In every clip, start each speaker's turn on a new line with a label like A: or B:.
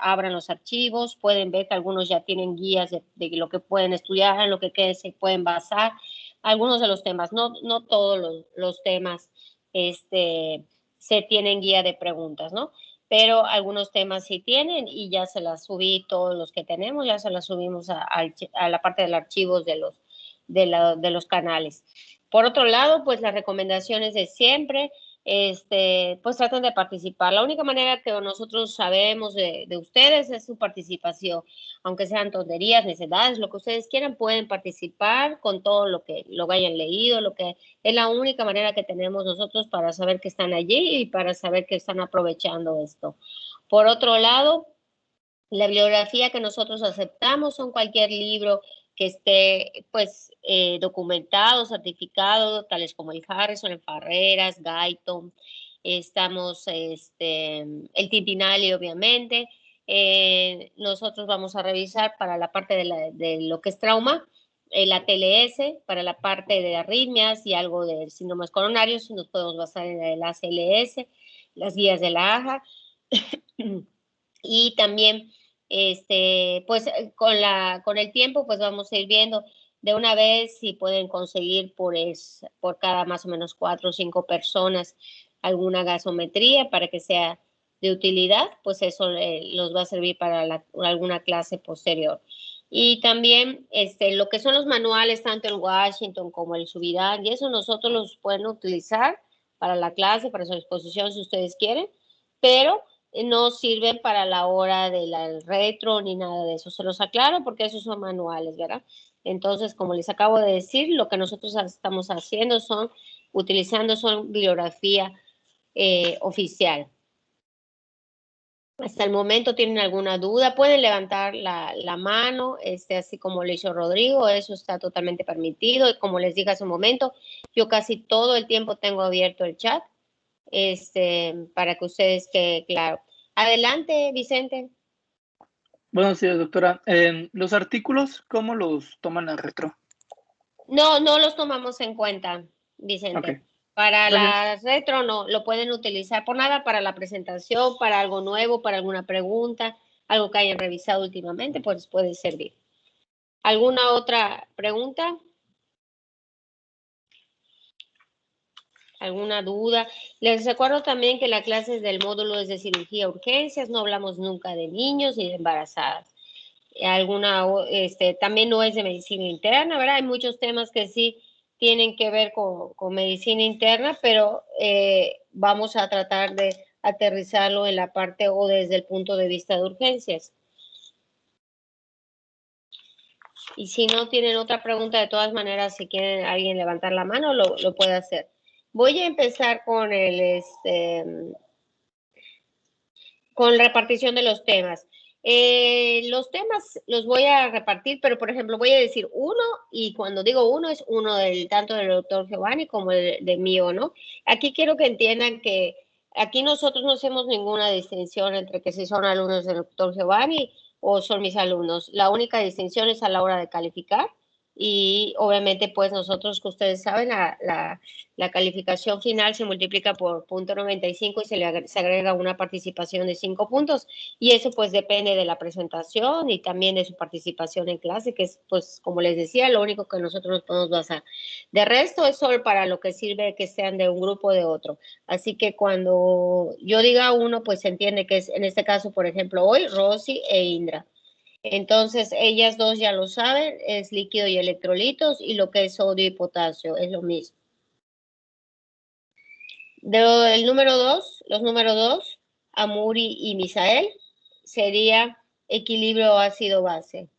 A: abran los archivos, pueden ver que algunos ya tienen guías de lo que pueden estudiar, en lo que se pueden basar, algunos de los temas, no todos los temas se tienen guía de preguntas, ¿no? Pero algunos temas sí tienen y ya se las subí, todos los que tenemos, ya se las subimos a la parte de los archivos de los canales. Por otro lado, pues las recomendaciones de siempre, pues tratan de participar. La única manera que nosotros sabemos de ustedes es su participación, aunque sean tonterías, necedades, lo que ustedes quieran, pueden participar con todo lo que hayan leído, lo que es la única manera que tenemos nosotros para saber que están allí y para saber que están aprovechando esto. Por otro lado, la bibliografía que nosotros aceptamos son cualquier libro que esté pues documentado, certificado, tales como el Harrison, el Farreras, Guyton, estamos el Tintinali obviamente. Nosotros vamos a revisar para la parte de lo que es trauma, la TLS, para la parte de arritmias y algo de síndromes coronarios, nos podemos basar en el ACLS, las guías de la AJA. Y también pues con el tiempo pues vamos a ir viendo de una vez si pueden conseguir por cada más o menos 4 o 5 personas alguna gasometría para que sea de utilidad, pues eso los va a servir para alguna clase posterior. Y también lo que son los manuales, tanto el Washington como el Subirán, y eso nosotros los pueden utilizar para la clase, para su exposición si ustedes quieren, pero no sirven para la hora del retro ni nada de eso. Se los aclaro porque esos son manuales, ¿verdad? Entonces, como les acabo de decir, lo que nosotros estamos haciendo son bibliografía oficial. Hasta el momento tienen alguna duda, pueden levantar la mano, así como le hizo Rodrigo, eso está totalmente permitido. Y como les dije hace un momento, yo casi todo el tiempo tengo abierto el chat, para que ustedes quede claro. Adelante, Vicente.
B: Buenos días, doctora. ¿Los artículos cómo los toman en retro?
A: No los tomamos en cuenta, Vicente.
B: Okay.
A: Para
B: Gracias.
A: la retro no, lo pueden utilizar por nada, para la presentación, para algo nuevo, para alguna pregunta, algo que hayan revisado últimamente, pues puede servir. ¿Alguna otra pregunta? ¿Alguna duda? Les recuerdo también que la clase del módulo es de cirugía urgencias, no hablamos nunca de niños ni de embarazadas. También no es de medicina interna, ¿verdad? Hay muchos temas que sí tienen que ver con medicina interna, pero vamos a tratar de aterrizarlo en la parte o desde el punto de vista de urgencias. Y si no tienen otra pregunta, de todas maneras, si quieren alguien levantar la mano, lo puede hacer. Voy a empezar con con repartición de los temas. Los temas los voy a repartir, pero por ejemplo voy a decir uno y cuando digo uno es uno tanto del doctor Giovanni como de mío, ¿no? Aquí quiero que entiendan que aquí nosotros no hacemos ninguna distinción entre que si son alumnos del doctor Giovanni o son mis alumnos. La única distinción es a la hora de calificar y obviamente pues nosotros, que ustedes saben, la calificación final se multiplica por 0.95 y se agrega una participación de 5 puntos y eso pues depende de la presentación y también de su participación en clase, que es pues como les decía, lo único que nosotros nos podemos basar. De resto es solo para lo que sirve que sean de un grupo o de otro. Así que cuando yo diga uno, pues se entiende que es en este caso, por ejemplo, hoy Rosy e Indra. Entonces, ellas dos ya lo saben, es líquido y electrolitos y lo que es sodio y potasio, es lo mismo. El número 2, los números 2, Amuri y Misael, sería equilibrio ácido-base.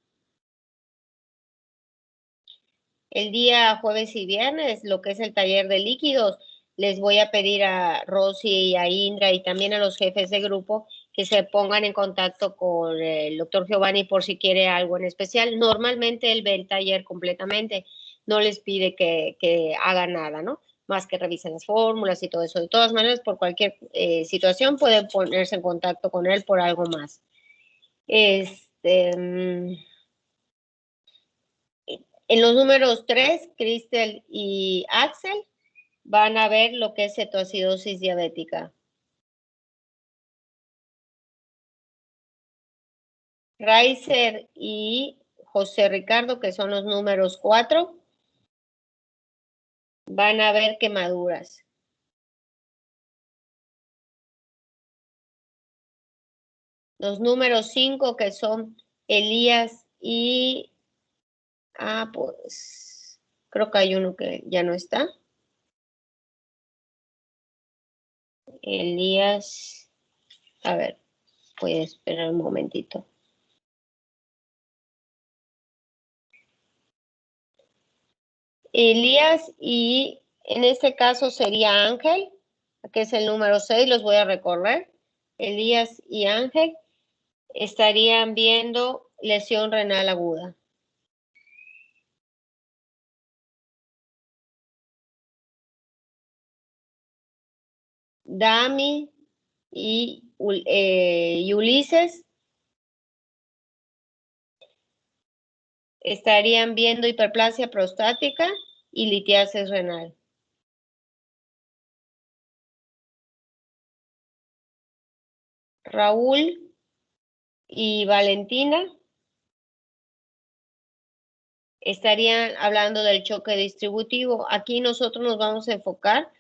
A: El día jueves y viernes, lo que es el taller de líquidos, les voy a pedir a Rosy y a Indra y también a los jefes de grupo que se pongan en contacto con el doctor Giovanni por si quiere algo en especial. Normalmente él ve el taller completamente, no les pide que hagan nada, ¿no? Más que revisen las fórmulas y todo eso. De todas maneras, por cualquier situación pueden ponerse en contacto con él por algo más. En los números 3, Cristel y Axel van a ver lo que es cetoacidosis diabética. Raizer y José Ricardo, que son los números 4, van a haber quemaduras. Los números 5, que son Elías y... pues creo que hay uno que ya no está. Elías, a ver, voy a esperar un momentito. Elías y en este caso sería Ángel, que es el número 6, los voy a recorrer. Elías y Ángel estarían viendo lesión renal aguda. Dami y Ulises estarían viendo hiperplasia prostática y litiasis renal. Raúl y Valentina estarían hablando del choque distributivo. Aquí nosotros nos vamos a enfocar,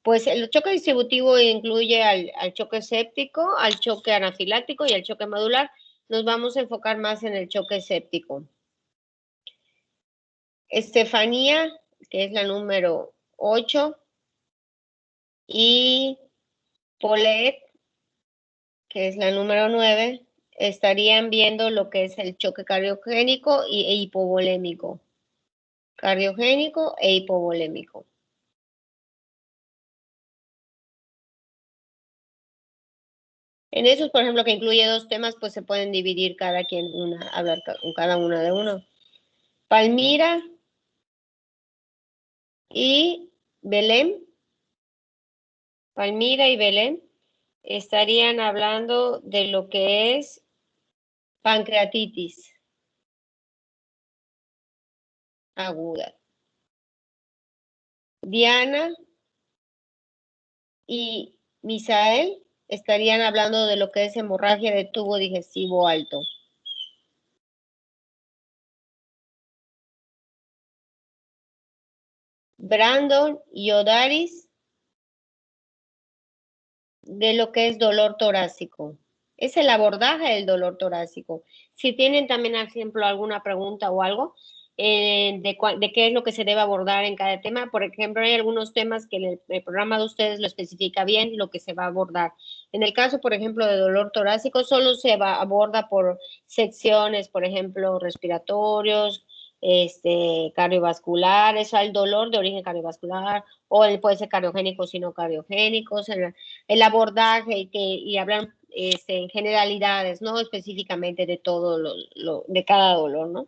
A: pues el choque distributivo incluye al choque séptico, al choque anafiláctico y al choque medular. Nos vamos a enfocar más en el choque séptico. Estefanía, que es la número 8, y Paulette, que es la número 9, estarían viendo lo que es el choque cardiogénico e hipovolémico. Cardiogénico e hipovolémico. En esos, por ejemplo, que incluye 2 temas, pues se pueden dividir cada quien hablar con cada una de uno. Palmira y Belén. Palmira y Belén estarían hablando de lo que es pancreatitis aguda. Diana y Misael estarían hablando de lo que es hemorragia de tubo digestivo alto. Brandon y Odaris de lo que es dolor torácico. Es el abordaje del dolor torácico. Si tienen también, por ejemplo, alguna pregunta o algo de qué es lo que se debe abordar en cada tema, por ejemplo, hay algunos temas que el programa de ustedes lo especifica bien lo que se va a abordar. En el caso, por ejemplo, de dolor torácico, solo se aborda por secciones, por ejemplo, respiratorios, cardiovasculares, el dolor de origen cardiovascular, o puede ser cardiogénico, sino cardiogénicos, el abordaje y hablar en generalidades, no específicamente de todo de cada dolor, ¿no?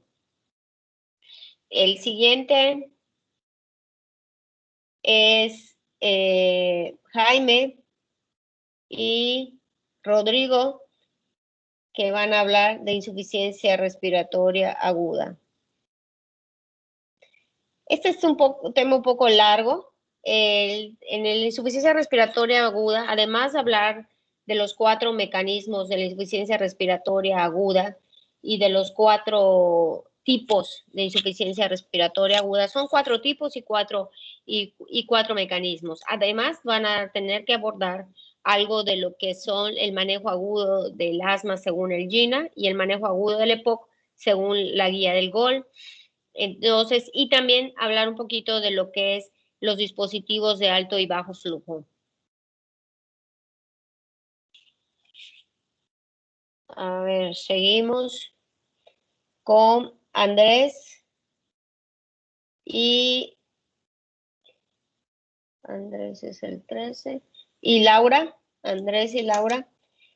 A: El siguiente es Jaime y Rodrigo, que van a hablar de insuficiencia respiratoria aguda. Este es un tema un poco largo. En la insuficiencia respiratoria aguda, además de hablar de los 4 mecanismos de la insuficiencia respiratoria aguda y de los 4 tipos de insuficiencia respiratoria aguda, son 4 tipos y 4 mecanismos. Además, van a tener que abordar algo de lo que son el manejo agudo del asma según el GINA y el manejo agudo del EPOC según la guía del GOL. Entonces, y también hablar un poquito de lo que es los dispositivos de alto y bajo flujo. A ver, seguimos con Andrés y Andrés es el 13 y Laura. Andrés y Laura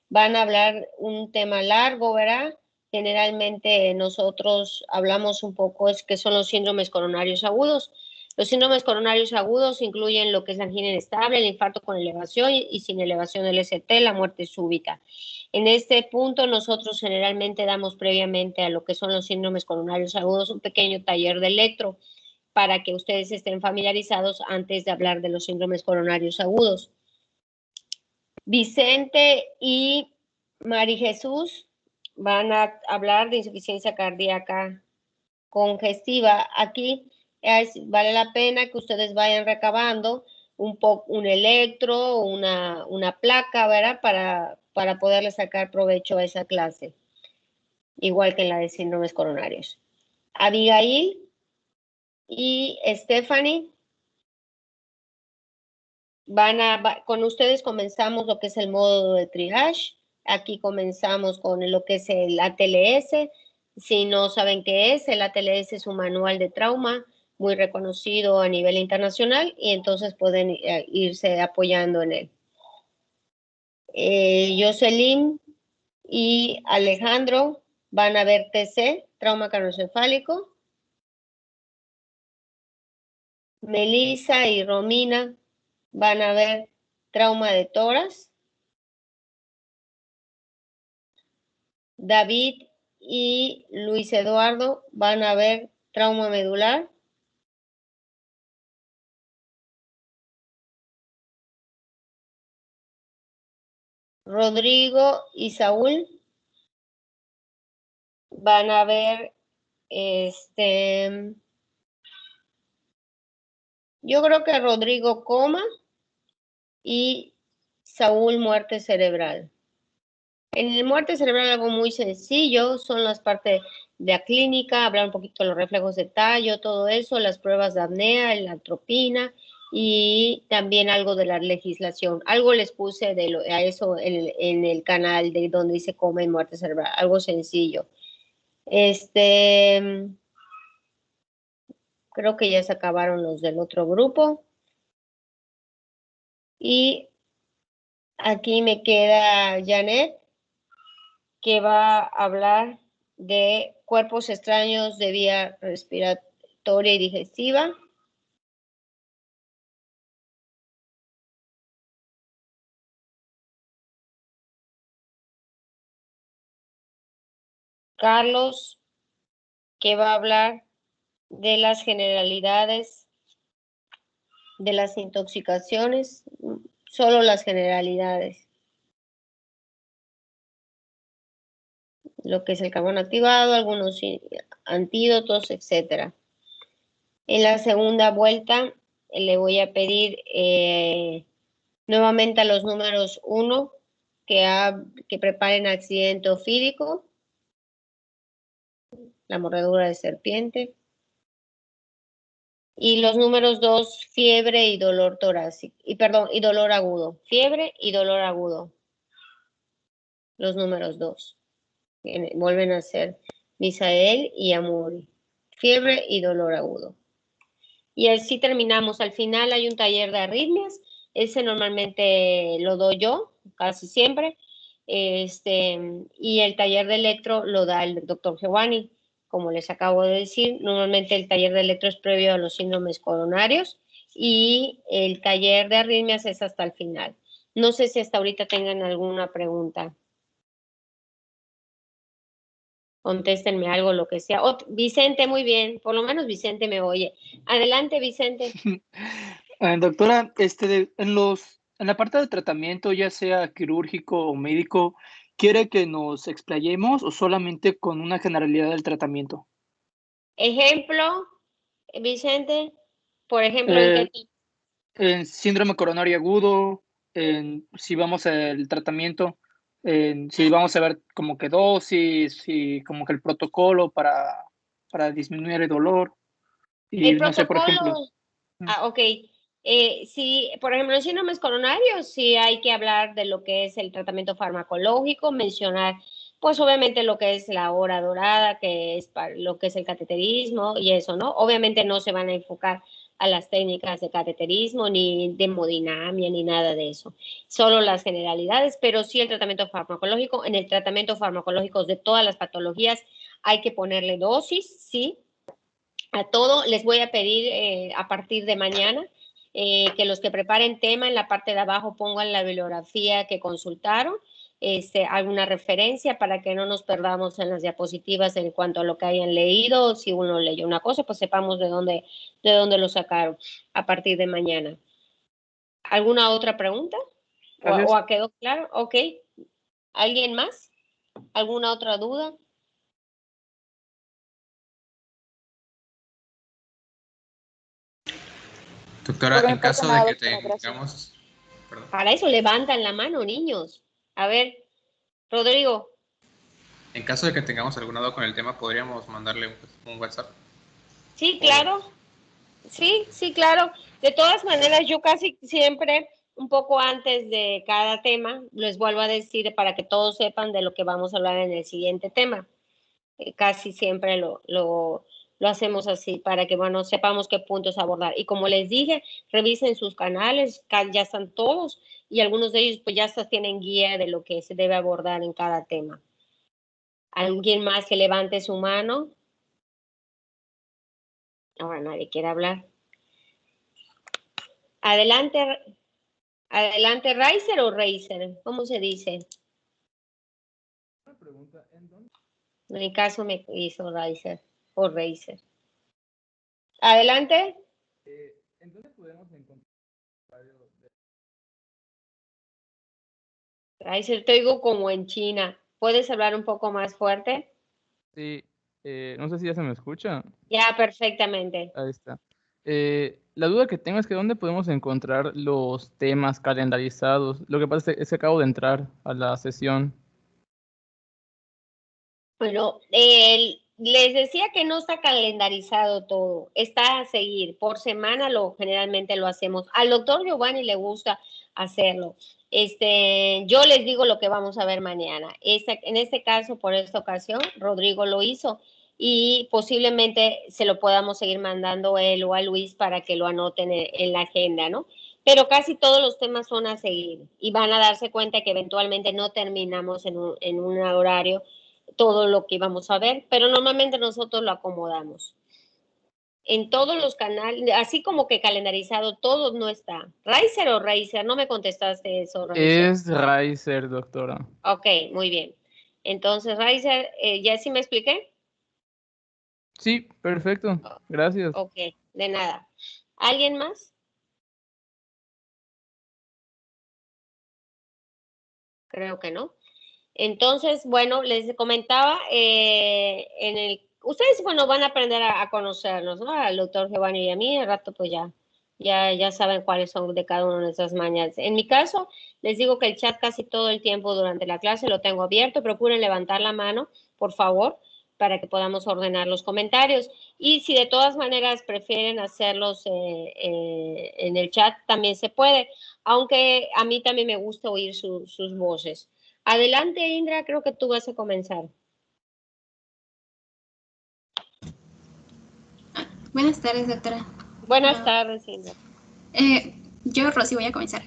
A: van a hablar un tema largo, ¿verdad? Generalmente nosotros hablamos un poco, es que son los síndromes coronarios agudos. Los síndromes coronarios agudos incluyen lo que es la angina inestable, el infarto con elevación y sin elevación del ST, la muerte súbita. En este punto nosotros generalmente damos previamente a lo que son los síndromes coronarios agudos un pequeño taller de electro para que ustedes estén familiarizados antes de hablar de los síndromes coronarios agudos. Vicente y Mari Jesús van a hablar de insuficiencia cardíaca congestiva. Aquí vale la pena que ustedes vayan recabando un electro, una placa, ¿verdad? Para poderle sacar provecho a esa clase, igual que en la de síndromes coronarios. Abigail y Stephanie con ustedes comenzamos lo que es el módulo de triage. Aquí comenzamos con lo que es el ATLS. Si no saben qué es, el ATLS es un manual de trauma muy reconocido a nivel internacional y entonces pueden irse apoyando en él. Jocelyn y Alejandro van a ver TC, trauma craneoencefálico. Melissa y Romina van a ver trauma de tórax. David y Luis Eduardo van a ver trauma medular. Rodrigo y Saúl van a ver yo creo que Rodrigo coma y Saúl muerte cerebral. En el muerte cerebral algo muy sencillo, son las partes de la clínica, hablar un poquito de los reflejos de tallo, todo eso, las pruebas de apnea, la atropina y también algo de la legislación. Algo les puse a eso en el canal de donde dice coma y muerte cerebral, algo sencillo. Creo que ya se acabaron los del otro grupo. Y aquí me queda Janet, que va a hablar de cuerpos extraños de vía respiratoria y digestiva. Carlos, que va a hablar de las generalidades de las intoxicaciones, solo las generalidades. Lo que es el carbono activado, algunos antídotos, etc. En la segunda vuelta le voy a pedir nuevamente a los números 1 que preparen accidente ofídico, la mordedura de serpiente. Y los números 2, fiebre y dolor torácico. Y dolor agudo. Fiebre y dolor agudo. Los números 2. Vuelven a ser Misael y Amuri. Fiebre y dolor agudo. Y así terminamos. Al final hay un taller de arritmias. Ese normalmente lo doy yo, casi siempre. Y el taller de electro lo da el doctor Giovanni. Como les acabo de decir, normalmente el taller de electro es previo a los síndromes coronarios y el taller de arritmias es hasta el final. No sé si hasta ahorita tengan alguna pregunta. Contéstenme algo, lo que sea. Vicente, muy bien. Por lo menos Vicente me oye. Adelante, Vicente.
B: Doctora, en la parte de tratamiento, ya sea quirúrgico o médico, ¿quiere que nos explayemos o solamente con una generalidad del tratamiento?
A: Ejemplo, Vicente, por ejemplo, ¿en qué tipo?
B: En síndrome coronario agudo, si vamos al tratamiento, si vamos a ver como que dosis y como que el protocolo para disminuir el dolor. Y
A: El
B: no sé, por ejemplo.
A: protocolo, ok. Sí, por ejemplo, en síndromes coronarios, sí hay que hablar de lo que es el tratamiento farmacológico, mencionar, pues obviamente lo que es la hora dorada, que es para lo que es el cateterismo y eso, ¿no? Obviamente no se van a enfocar a las técnicas de cateterismo, ni de hemodinamia, ni nada de eso. Solo las generalidades, pero sí el tratamiento farmacológico. En el tratamiento farmacológico de todas las patologías hay que ponerle dosis, sí, a todo. Les voy a pedir a partir de mañana que los que preparen tema en la parte de abajo pongan la bibliografía que consultaron, alguna referencia para que no nos perdamos en las diapositivas en cuanto a lo que hayan leído. Si uno leyó una cosa, pues sepamos de dónde lo sacaron a partir de mañana. ¿Alguna otra pregunta? ¿O quedó claro? Ok. ¿Alguien más? ¿Alguna otra duda?
C: Doctora, en caso de que tengamos...
A: Perdón. Para eso levantan la mano, niños. A ver, Rodrigo.
C: En caso de que tengamos alguna duda con el tema, ¿podríamos mandarle un WhatsApp?
A: Sí, claro. Sí, claro. De todas maneras, yo casi siempre, un poco antes de cada tema, les vuelvo a decir para que todos sepan de lo que vamos a hablar en el siguiente tema. Casi siempre lo hacemos así, para que, bueno, sepamos qué puntos abordar. Y como les dije, revisen sus canales, ya están todos, y algunos de ellos pues ya hasta tienen guía de lo que se debe abordar en cada tema. ¿Alguien más que levante su mano? Ahora nadie quiere hablar. Adelante, Riser o Racer, ¿cómo se dice?
D: Una pregunta, ¿en dónde?
A: En mi caso me hizo Riser o Racer. Adelante.
D: ¿En dónde podemos encontrar
A: Riser, te oigo como en China. ¿Puedes hablar un poco más fuerte?
D: Sí, no sé si ya se me escucha.
A: Ya, perfectamente.
D: Ahí está. La duda que tengo es que ¿dónde podemos encontrar los temas calendarizados? Lo que pasa es que acabo de entrar a la sesión.
A: Bueno, les decía que no está calendarizado todo, está a seguir. Por semana generalmente lo hacemos. Al doctor Giovanni le gusta hacerlo. Yo les digo lo que vamos a ver mañana. En este caso, por esta ocasión, Rodrigo lo hizo y posiblemente se lo podamos seguir mandando él o a Luis para que lo anoten en la agenda, ¿no? Pero casi todos los temas son a seguir y van a darse cuenta que eventualmente no terminamos en un horario todo lo que íbamos a ver, pero normalmente nosotros lo acomodamos. En todos los canales, así como que calendarizado, todo no está. ¿Riser o Racer? No me contestaste eso,
D: Riser. Es Riser, doctora.
A: Ok, muy bien. Entonces, Riser, ¿ya sí me expliqué?
D: Sí, perfecto. Gracias.
A: Ok, de nada. ¿Alguien más? Creo que no. Entonces, bueno, les comentaba, ustedes, bueno, van a aprender a conocernos, ¿no? Al doctor Giovanni y a mí, al rato pues ya saben cuáles son de cada una de nuestras mañanas. En mi caso, les digo que el chat casi todo el tiempo durante la clase lo tengo abierto, procuren levantar la mano, por favor, para que podamos ordenar los comentarios. Y si de todas maneras prefieren hacerlos en el chat, también se puede, aunque a mí también me gusta oír sus voces. Adelante, Indra, creo que tú vas a comenzar.
E: Buenas tardes, doctora.
A: Buenas tardes, Indra.
E: Yo, Rosy, voy a comenzar.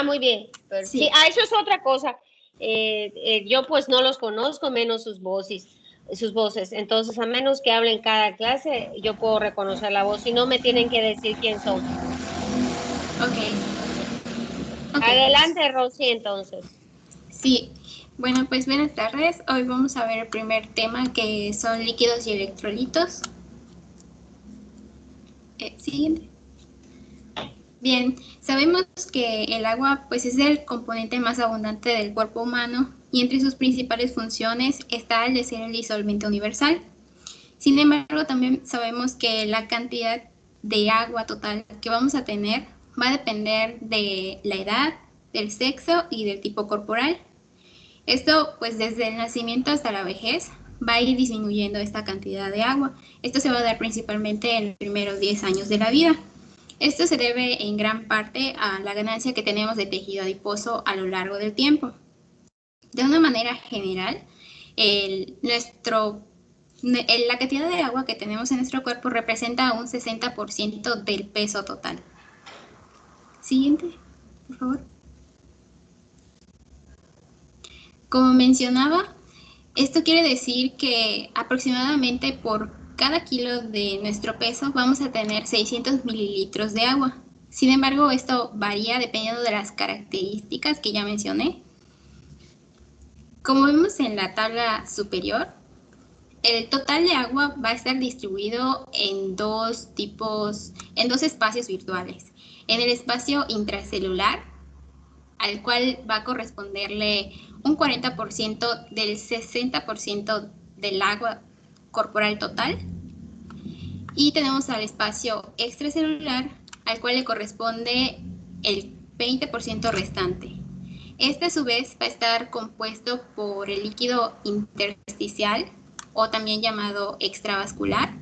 A: Muy bien. Sí, eso es otra cosa. Yo pues no los conozco, menos sus voces. Entonces, a menos que hablen cada clase, yo puedo reconocer la voz y no me tienen que decir quién son.
E: Okay.
A: Adelante, Rosy, entonces.
E: Sí. Bueno, pues buenas tardes. Hoy vamos a ver el primer tema, que son líquidos y electrolitos. Siguiente. Bien, sabemos que el agua pues es el componente más abundante del cuerpo humano y entre sus principales funciones está el de ser el disolvente universal. Sin embargo, también sabemos que la cantidad de agua total que vamos a tener va a depender de la edad, del sexo y del tipo corporal. Esto, pues desde el nacimiento hasta la vejez, va a ir disminuyendo esta cantidad de agua. Esto se va a dar principalmente en los primeros 10 años de la vida. Esto se debe en gran parte a la ganancia que tenemos de tejido adiposo a lo largo del tiempo. De una manera general, la cantidad de agua que tenemos en nuestro cuerpo representa un 60% del peso total. Siguiente, por favor. Como mencionaba, esto quiere decir que aproximadamente por cada kilo de nuestro peso vamos a tener 600 mililitros de agua. Sin embargo, esto varía dependiendo de las características que ya mencioné. Como vemos en la tabla superior, el total de agua va a estar distribuido en dos espacios virtuales. En el espacio intracelular, al cual va a corresponderle un 40% del 60% del agua corporal total. Y tenemos al espacio extracelular, al cual le corresponde el 20% restante. Este a su vez va a estar compuesto por el líquido intersticial, o también llamado extravascular,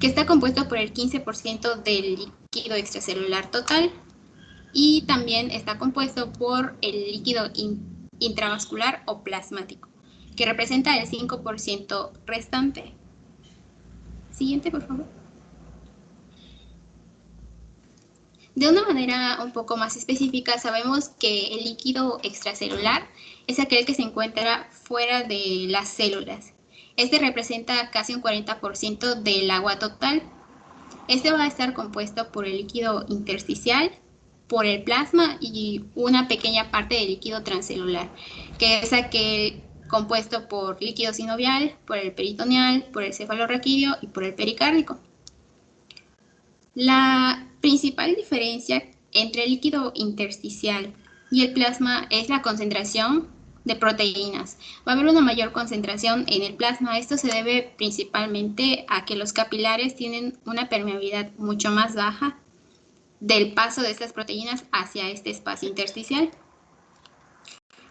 E: que está compuesto por el 15% del líquido extracelular total, y también está compuesto por el líquido intravascular o plasmático, que representa el 5% restante. Siguiente, por favor. De una manera un poco más específica, sabemos que el líquido extracelular es aquel que se encuentra fuera de las células. Este representa casi un 40% del agua total. Este va a estar compuesto por el líquido intersticial, por el plasma y una pequeña parte del líquido transcelular, que es aquel compuesto por líquido sinovial, por el peritoneal, por el cefalorraquídeo y por el pericárdico. La principal diferencia entre el líquido intersticial y el plasma es la concentración de proteínas. Va a haber una mayor concentración en el plasma. Esto se debe principalmente a que los capilares tienen una permeabilidad mucho más baja del paso de estas proteínas hacia este espacio intersticial.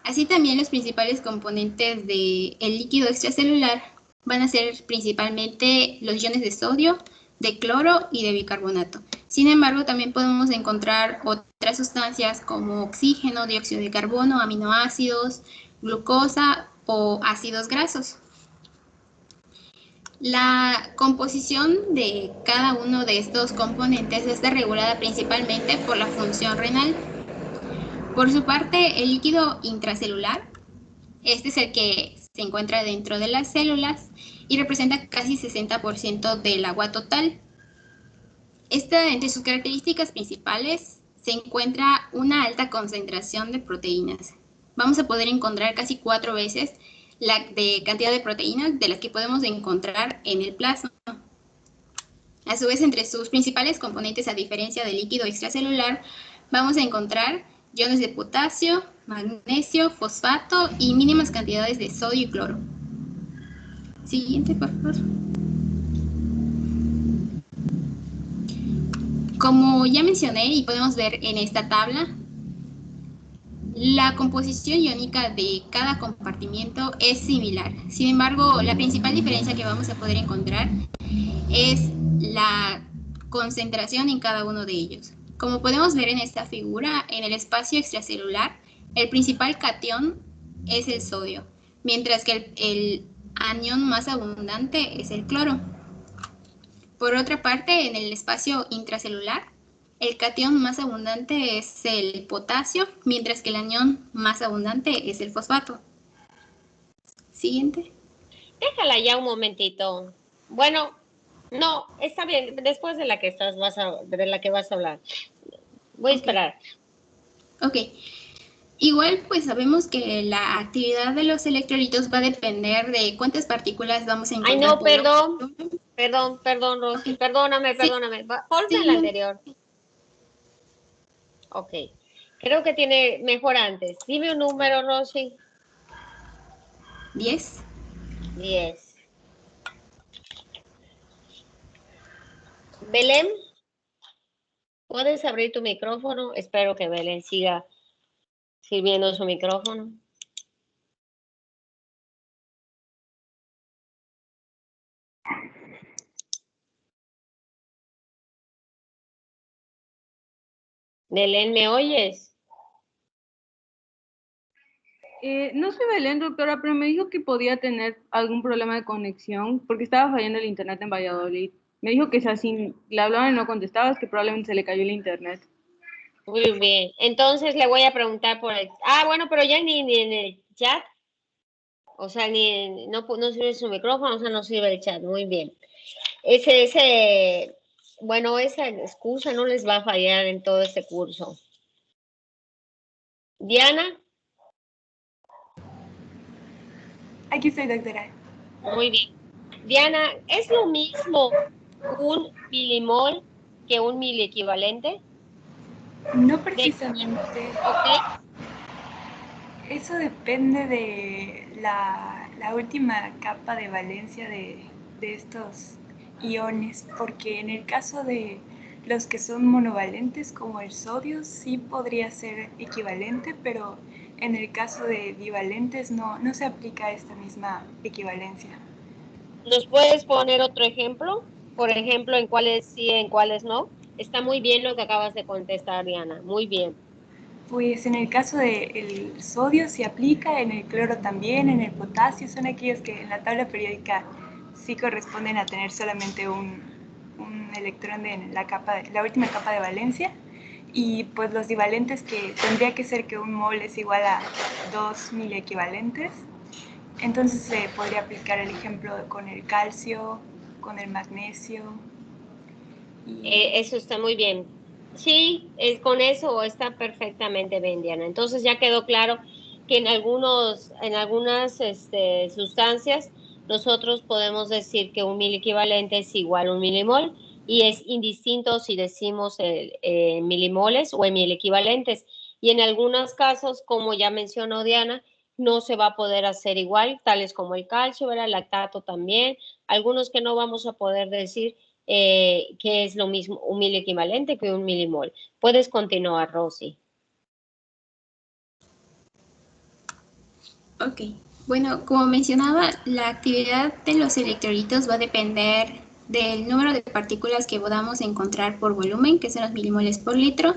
E: Así también los principales componentes del líquido extracelular van a ser principalmente los iones de sodio, de cloro y de bicarbonato. Sin embargo, también podemos encontrar otras sustancias como oxígeno, dióxido de carbono, aminoácidos, glucosa o ácidos grasos. La composición de cada uno de estos componentes está regulada principalmente por la función renal. Por su parte, el líquido intracelular, este es el que se encuentra dentro de las células y representa casi 60% del agua total. Entre sus características principales se encuentra una alta concentración de proteínas. Vamos a poder encontrar casi 4 veces la cantidad de proteínas de las que podemos encontrar en el plasma. A su vez, entre sus principales componentes, a diferencia del líquido extracelular, vamos a encontrar iones de potasio, magnesio, fosfato y mínimas cantidades de sodio y cloro. Siguiente, por favor. Como ya mencioné y podemos ver en esta tabla, la composición iónica de cada compartimiento es similar. Sin embargo, la principal diferencia que vamos a poder encontrar es la concentración en cada uno de ellos. Como podemos ver en esta figura, en el espacio extracelular, el principal catión es el sodio, mientras que el anión más abundante es el cloro. Por otra parte, en el espacio intracelular, el catión más abundante es el potasio, mientras que el anión más abundante es el fosfato. Siguiente.
A: Déjala ya un momentito. Bueno, no, está bien, después de la que vas a hablar. Voy a esperar.
E: Ok. Igual, pues sabemos que la actividad de los electrolitos va a depender de cuántas partículas vamos a encontrar.
A: Ay, no, perdón, Rosy. Okay. Perdóname. Ponme la anterior. Ok. Creo que tiene mejor antes. Dime un número, Rosy.
E: 10.
A: 10. Belén, ¿puedes abrir tu micrófono? Espero que Belén siga sirviendo su micrófono. Belén, ¿me oyes?
F: No soy Belén, doctora, pero me dijo que podía tener algún problema de conexión porque estaba fallando el internet en Valladolid. Me dijo que si le hablaban y no contestaba, es que probablemente se le cayó el internet.
A: Muy bien. Entonces le voy a preguntar por el... bueno, pero ya ni en el chat. O sea, no sirve su micrófono, o sea, no sirve el chat. Muy bien. Bueno, esa excusa no les va a fallar en todo este curso. Diana.
G: Aquí estoy, doctora.
A: Muy bien. Diana, ¿es lo mismo un milimol que un miliequivalente?
G: No precisamente.
A: Ok.
G: Eso depende de la última capa de valencia de estos iones, porque en el caso de los que son monovalentes, como el sodio, sí podría ser equivalente, pero en el caso de divalentes no se aplica esta misma equivalencia.
A: ¿Nos puedes poner otro ejemplo? Por ejemplo, en cuáles sí, en cuáles no. Está muy bien lo que acabas de contestar, Diana. Muy bien.
G: Pues en el caso del sodio se aplica, en el cloro también, en el potasio, son aquellos que en la tabla periódica sí corresponden a tener solamente un electrón en la última capa de valencia, y pues los divalentes, que tendría que ser que un mol es igual a 2 miliequivalentes. Entonces se podría aplicar el ejemplo con el calcio, con el magnesio.
A: Eso está muy bien. Sí, con eso está perfectamente bien, Diana. Entonces ya quedó claro que en algunas sustancias nosotros podemos decir que un miliequivalente es igual a un milimol, y es indistinto si decimos milimoles o en milequivalentes. Y en algunos casos, como ya mencionó Diana, no se va a poder hacer igual, tales como el calcio, el lactato también, algunos que no vamos a poder decir que es lo mismo un miliequivalente que un milimol. Puedes continuar, Rosy.
E: Ok, bueno, como mencionaba, la actividad de los electrolitos va a depender del número de partículas que podamos encontrar por volumen, que son los milimoles por litro,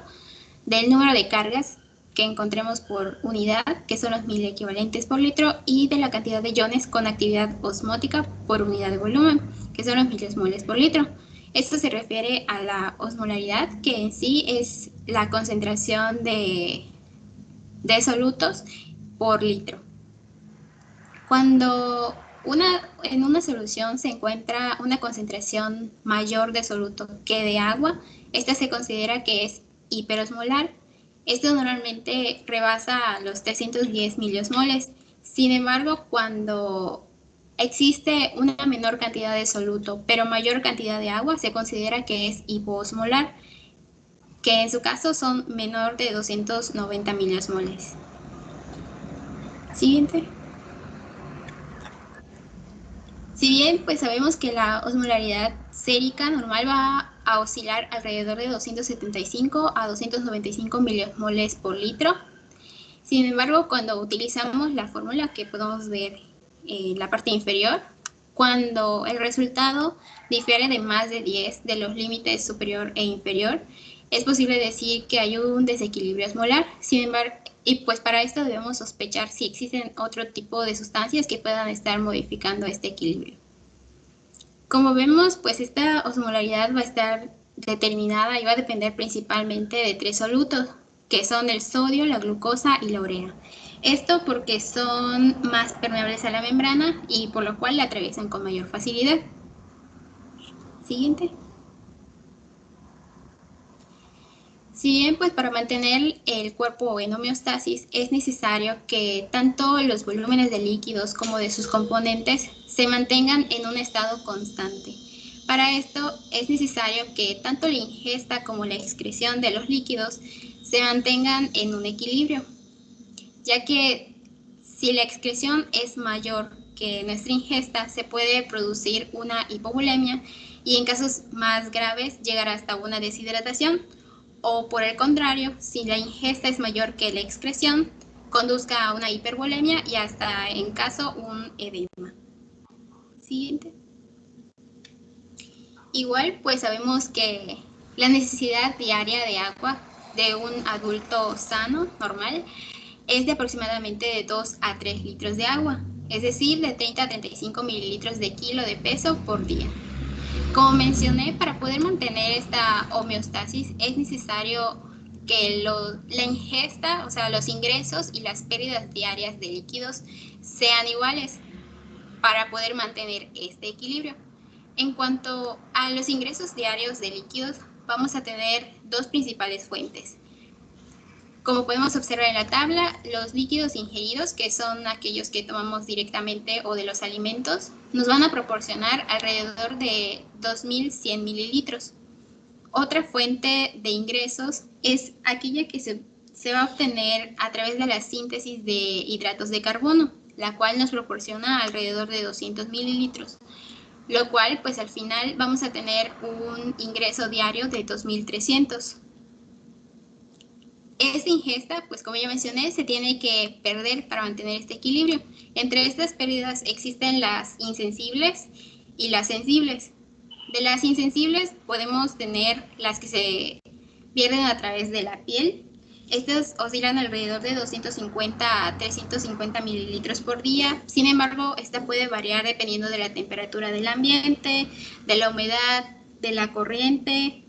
E: del número de cargas que encontremos por unidad, que son los miliequivalentes por litro, y de la cantidad de iones con actividad osmótica por unidad de volumen, que son los miliosmoles por litro. Esto se refiere a la osmolaridad, que en sí es la concentración de solutos por litro. Cuando en una solución se encuentra una concentración mayor de soluto que de agua, esta se considera que es hiperosmolar. Esto normalmente rebasa los 310 miliosmoles. Sin embargo, cuando existe una menor cantidad de soluto, pero mayor cantidad de agua, se considera que es hipoosmolar, que en su caso son menor de 290 miliosmoles. Siguiente. Si bien pues sabemos que la osmolaridad sérica normal va a oscilar alrededor de 275 a 295 miliosmoles por litro, sin embargo, cuando utilizamos la fórmula que podemos ver en la parte inferior, cuando el resultado difiere de más de 10 de los límites superior e inferior, es posible decir que hay un desequilibrio osmolar. Sin embargo, y pues para esto debemos sospechar si existen otro tipo de sustancias que puedan estar modificando este equilibrio. Como vemos, pues esta osmolaridad va a estar determinada y va a depender principalmente de 3 solutos, que son el sodio, la glucosa y la urea. Esto porque son más permeables a la membrana y por lo cual la atraviesan con mayor facilidad. Siguiente. Si bien, pues para mantener el cuerpo en homeostasis es necesario que tanto los volúmenes de líquidos como de sus componentes se mantengan en un estado constante. Para esto es necesario que tanto la ingesta como la excreción de los líquidos se mantengan en un equilibrio, ya que si la excreción es mayor que nuestra ingesta, se puede producir una hipovolemia y en casos más graves llegar hasta una deshidratación, o por el contrario, si la ingesta es mayor que la excreción, conduzca a una hipervolemia y hasta en caso un edema. Siguiente. Igual, pues sabemos que la necesidad diaria de agua de un adulto sano, normal, es de aproximadamente de 2 a 3 litros de agua, es decir, de 30 a 35 mililitros de kilo de peso por día. Como mencioné, para poder mantener esta homeostasis es necesario que la ingesta, o sea, los ingresos y las pérdidas diarias de líquidos sean iguales para poder mantener este equilibrio. En cuanto a los ingresos diarios de líquidos, vamos a tener dos principales fuentes. Como podemos observar en la tabla, los líquidos ingeridos, que son aquellos que tomamos directamente o de los alimentos, nos van a proporcionar alrededor de 2.100 mililitros. Otra fuente de ingresos es aquella que se se va a obtener a través de la síntesis de hidratos de carbono, la cual nos proporciona alrededor de 200 mililitros, lo cual pues al final vamos a tener un ingreso diario de 2.300. Esta ingesta, pues como ya mencioné, se tiene que perder para mantener este equilibrio. Entre estas pérdidas existen las insensibles y las sensibles. De las insensibles podemos tener las que se pierden a través de la piel. Estas oscilan alrededor de 250 a 350 mililitros por día. Sin embargo, esta puede variar dependiendo de la temperatura del ambiente, de la humedad, de la corriente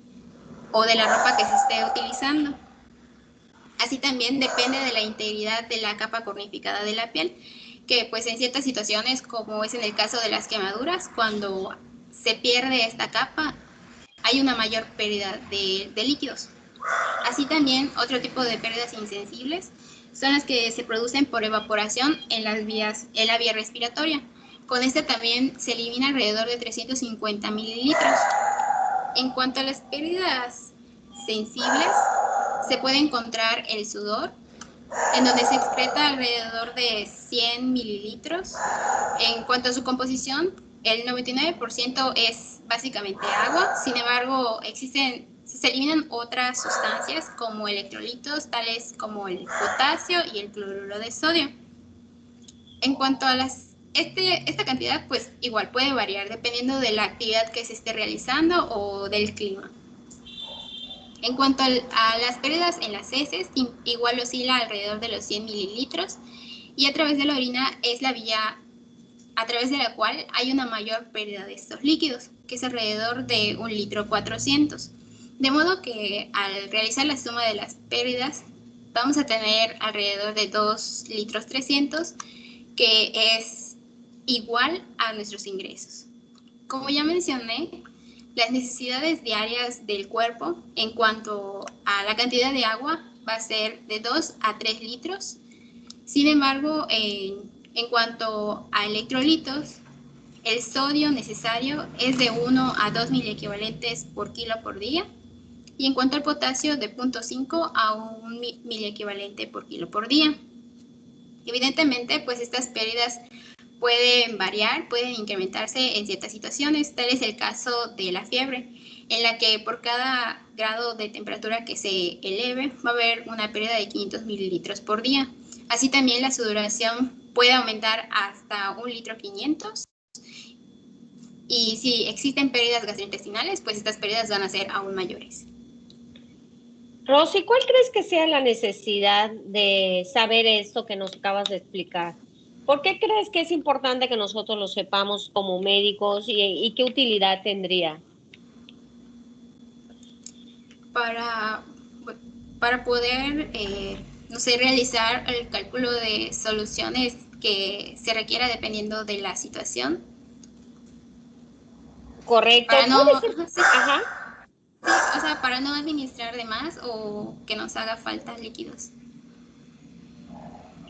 E: o de la ropa que se esté utilizando. Así también depende de la integridad de la capa cornificada de la piel, que pues en ciertas situaciones, como es en el caso de las quemaduras, cuando se pierde esta capa, hay una mayor pérdida de líquidos. Así también, otro tipo de pérdidas insensibles son las que se producen por evaporación en la vía respiratoria. Con esta también se elimina alrededor de 350 mililitros. En cuanto a las pérdidas sensibles, se puede encontrar el sudor, en donde se excreta alrededor de 100 mililitros. En cuanto a su composición, el 99% es básicamente agua. Sin embargo, se eliminan otras sustancias como electrolitos, tales como el potasio y el cloruro de sodio. En cuanto a esta cantidad, pues igual puede variar dependiendo de la actividad que se esté realizando o del clima. En cuanto a las pérdidas en las heces, igual oscila alrededor de los 100 mililitros, y a través de la orina es la vía a través de la cual hay una mayor pérdida de estos líquidos, que es alrededor de 1,4 litros. De modo que al realizar la suma de las pérdidas, vamos a tener alrededor de 2,3 litros, que es igual a nuestros ingresos. Como ya mencioné, las necesidades diarias del cuerpo en cuanto a la cantidad de agua va a ser de 2 a 3 litros. Sin embargo, en cuanto a electrolitos, el sodio necesario es de 1 a 2 miliequivalentes por kilo por día. Y en cuanto al potasio, de 0.5 a 1 miliequivalente por kilo por día. Evidentemente, pues estas pérdidas pueden variar, pueden incrementarse en ciertas situaciones. Tal es el caso de la fiebre, en la que por cada grado de temperatura que se eleve va a haber una pérdida de 500 mililitros por día. Así también la sudoración puede aumentar hasta 1,5 litros. Y si existen pérdidas gastrointestinales, pues estas pérdidas van a ser aún mayores.
A: Rosy, ¿cuál crees que sea la necesidad de saber esto que nos acabas de explicar? ¿Por qué crees que es importante que nosotros lo sepamos como médicos y qué utilidad tendría?
E: Para poder, no sé, realizar el cálculo de soluciones que se requiera dependiendo de la situación.
A: Correcto.
E: Para no,
A: Sí, ajá.
E: Sí, o sea, para no administrar de más o que nos haga falta líquidos.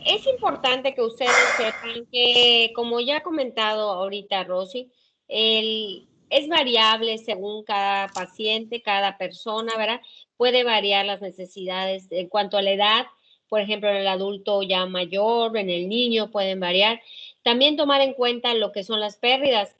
A: Es importante que ustedes sepan que, como ya ha comentado ahorita Rosy, es variable según cada paciente, cada persona, ¿verdad? Puede variar las necesidades en cuanto a la edad, por ejemplo, en el adulto ya mayor, en el niño pueden variar. También tomar en cuenta lo que son las pérdidas,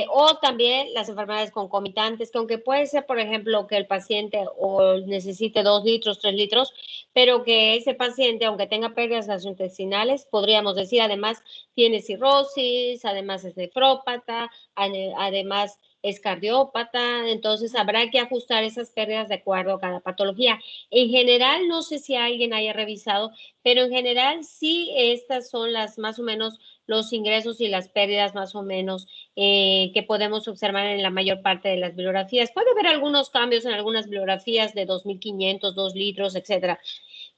A: o también las enfermedades concomitantes, que aunque puede ser, por ejemplo, que el paciente o necesite 2 litros, 3 litros, pero que ese paciente, aunque tenga pérdidas gastrointestinales, podríamos decir, además tiene cirrosis, además es nefrópata, además es cardiópata, entonces habrá que ajustar esas pérdidas de acuerdo a cada patología. En general, no sé si alguien haya revisado, pero en general sí, estas son las más o menos los ingresos y las pérdidas más o menos que podemos observar en la mayor parte de las bibliografías. Puede haber algunos cambios en algunas bibliografías de 2.500, 2 litros, etcétera.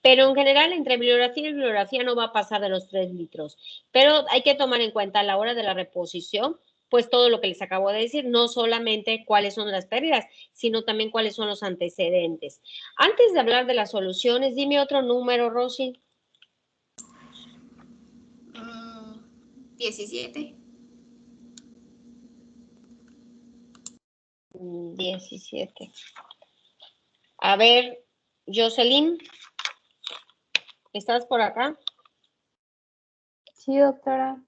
A: Pero en general, entre bibliografía y bibliografía no va a pasar de los 3 litros. Pero hay que tomar en cuenta a la hora de la reposición, pues todo lo que les acabo de decir, no solamente cuáles son las pérdidas, sino también cuáles son los antecedentes. Antes de hablar de las soluciones, dime otro número, Rosy.
E: 17.
A: 17. A ver, Jocelyn. ¿Estás por acá?
H: Sí, doctora.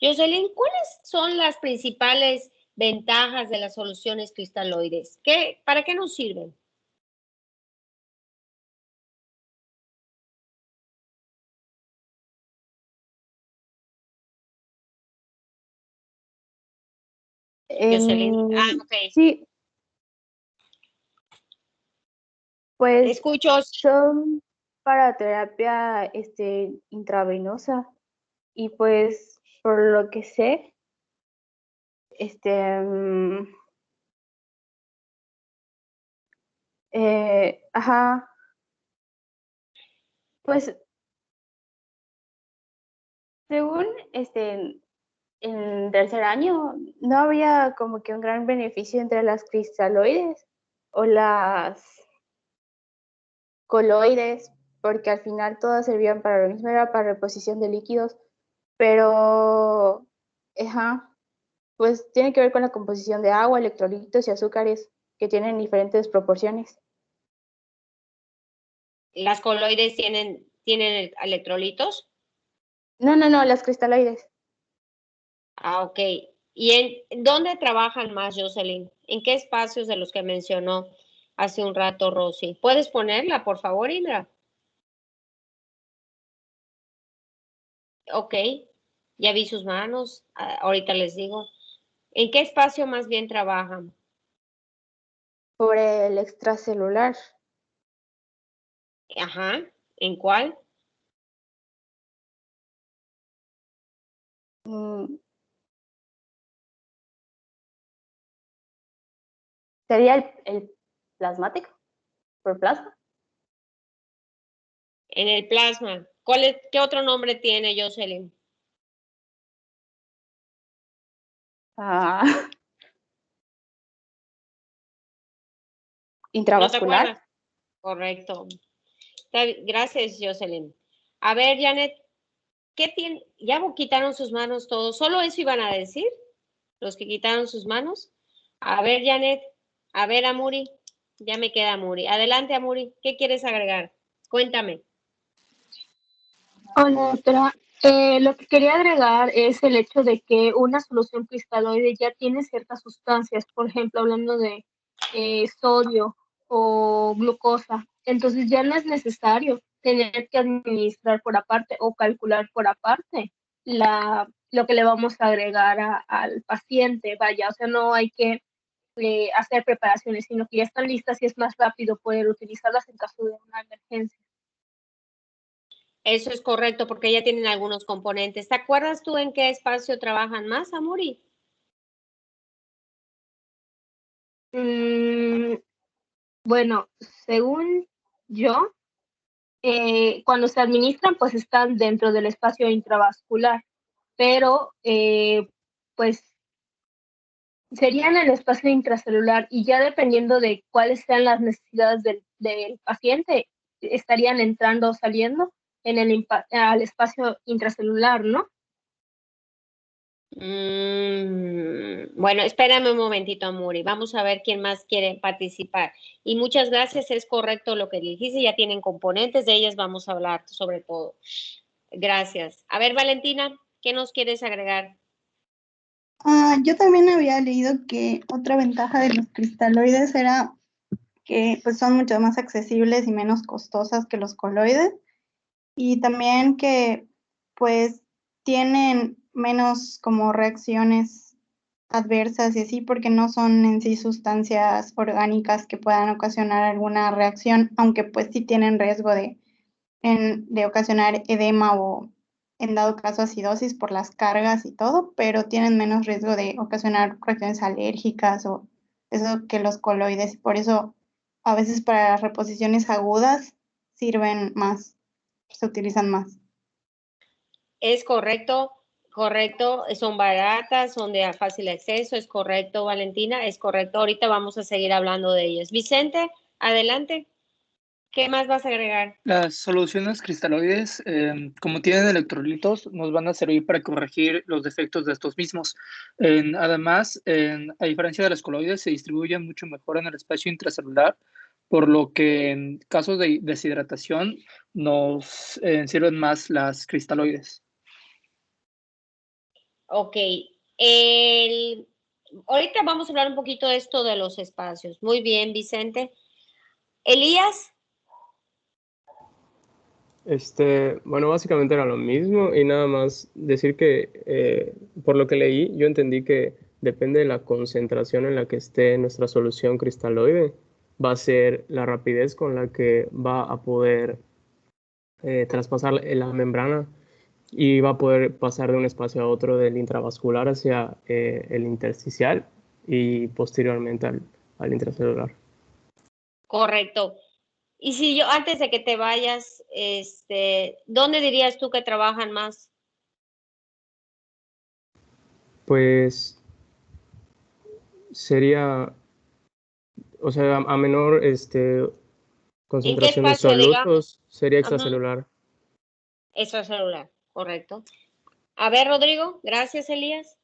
A: Jocelyn, ¿cuáles son las principales ventajas de las soluciones cristaloides? ¿Para qué nos sirven? Jocelyn. Ok.
H: Sí, pues
A: Escucho.
H: son para terapia intravenosa y pues por lo que sé, ajá, pues según en tercer año no había como que un gran beneficio entre las cristaloides o las coloides, porque al final todas servían para lo mismo, era para reposición de líquidos, pero ajá, pues tiene que ver con la composición de agua, electrolitos y azúcares que tienen diferentes proporciones.
A: ¿Las coloides tienen electrolitos?
H: No, las cristaloides.
A: Ah, ok. ¿Y en dónde trabajan más, Jocelyn? ¿En qué espacios de los que mencionó hace un rato Rosy? ¿Puedes ponerla, por favor, Indra? Ok, ya vi sus manos, ahorita les digo. ¿En qué espacio más bien trabajan?
H: Por el extracelular.
A: Ajá, ¿en cuál?
H: ¿Sería el plasmático? ¿Por plasma?
A: En el plasma. ¿Qué otro nombre tiene, Jocelyn?
H: Intravascular.
A: ¿No te acuerdas? Correcto. Gracias, Jocelyn. A ver, Janet, ¿qué tiene? ¿Ya quitaron sus manos todos? ¿Solo eso iban a decir? Los que quitaron sus manos. A ver, Janet. A ver, Amuri. Ya me queda Amuri. Adelante, Amuri. ¿Qué quieres agregar? Cuéntame.
I: Hola, doctora. Lo que quería agregar es el hecho de que una solución cristaloide ya tiene ciertas sustancias, por ejemplo, hablando de sodio o glucosa. Entonces ya no es necesario tener que administrar por aparte o calcular por aparte lo que le vamos a agregar al paciente. Vaya, o sea, no hay que hacer preparaciones, sino que ya están listas y es más rápido poder utilizarlas en caso de una emergencia.
A: Eso es correcto, porque ya tienen algunos componentes. ¿Te acuerdas tú en qué espacio trabajan más, Amuri?
I: Bueno, según yo, cuando se administran, pues están dentro del espacio intravascular, pero pues sería en el espacio intracelular y ya dependiendo de cuáles sean las necesidades del paciente, estarían entrando o saliendo al espacio intracelular, ¿no?
A: Bueno, espérame un momentito, Amuri. Vamos a ver quién más quiere participar. Y muchas gracias, es correcto lo que dijiste, ya tienen componentes, de ellas vamos a hablar sobre todo. Gracias. A ver, Valentina, ¿qué nos quieres agregar?
J: Yo también había leído que otra ventaja de los cristaloides era que pues son mucho más accesibles y menos costosas que los coloides, y también que pues tienen menos como reacciones adversas y así, porque no son en sí sustancias orgánicas que puedan ocasionar alguna reacción, aunque pues sí tienen riesgo de ocasionar edema o en dado caso acidosis por las cargas y todo, pero tienen menos riesgo de ocasionar reacciones alérgicas o eso que los coloides. Por eso a veces para las reposiciones agudas sirven más, se utilizan más.
A: Es correcto, son baratas, son de fácil acceso, es correcto, Valentina, es correcto. Ahorita vamos a seguir hablando de ellas. Vicente, adelante. ¿Qué más vas a agregar?
B: Las soluciones cristaloides, como tienen electrolitos, nos van a servir para corregir los defectos de estos mismos. Además, a diferencia de los coloides, se distribuyen mucho mejor en el espacio intracelular, por lo que en casos de deshidratación nos sirven más las cristaloides.
A: Ok. Ahorita vamos a hablar un poquito de esto de los espacios. Muy bien, Vicente. Elías.
K: Bueno, básicamente era lo mismo y nada más decir que por lo que leí, yo entendí que depende de la concentración en la que esté nuestra solución cristaloide, va a ser la rapidez con la que va a poder traspasar la membrana y va a poder pasar de un espacio a otro del intravascular hacia el intersticial y posteriormente al intracelular.
A: Correcto. Y si yo, antes de que te vayas, ¿dónde dirías tú que trabajan más?
K: Pues sería, o sea, a menor concentración de
A: espacio,
K: solutos,
A: digamos?
K: sería
A: Ajá.
K: extracelular.
A: Extracelular, correcto. A ver, Rodrigo, gracias, Elías.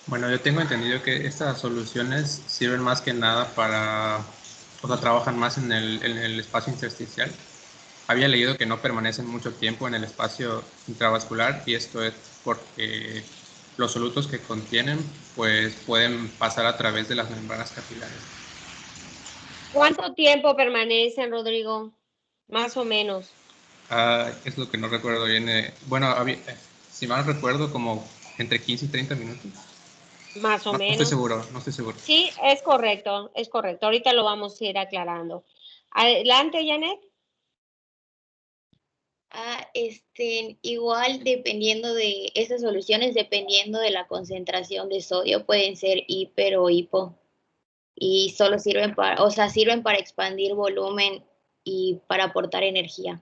C: Bueno, yo tengo entendido que estas soluciones sirven más que nada para, o sea, trabajan más en el espacio intersticial. Había leído que no permanecen mucho tiempo en el espacio intravascular y esto es porque los solutos que contienen pues pueden pasar a través de las membranas capilares.
A: ¿Cuánto tiempo permanecen, Rodrigo? Más o menos.
C: Es lo que no recuerdo bien. Bueno, si mal recuerdo, como entre 15 y 30 minutos.
A: Más o menos.
C: No estoy seguro.
A: Sí, es correcto, es correcto. Ahorita lo vamos a ir aclarando. Adelante, Janet.
L: Igual dependiendo de esas soluciones, dependiendo de la concentración de sodio, pueden ser hiper o hipo. Y solo sirven sirven para expandir volumen y para aportar energía.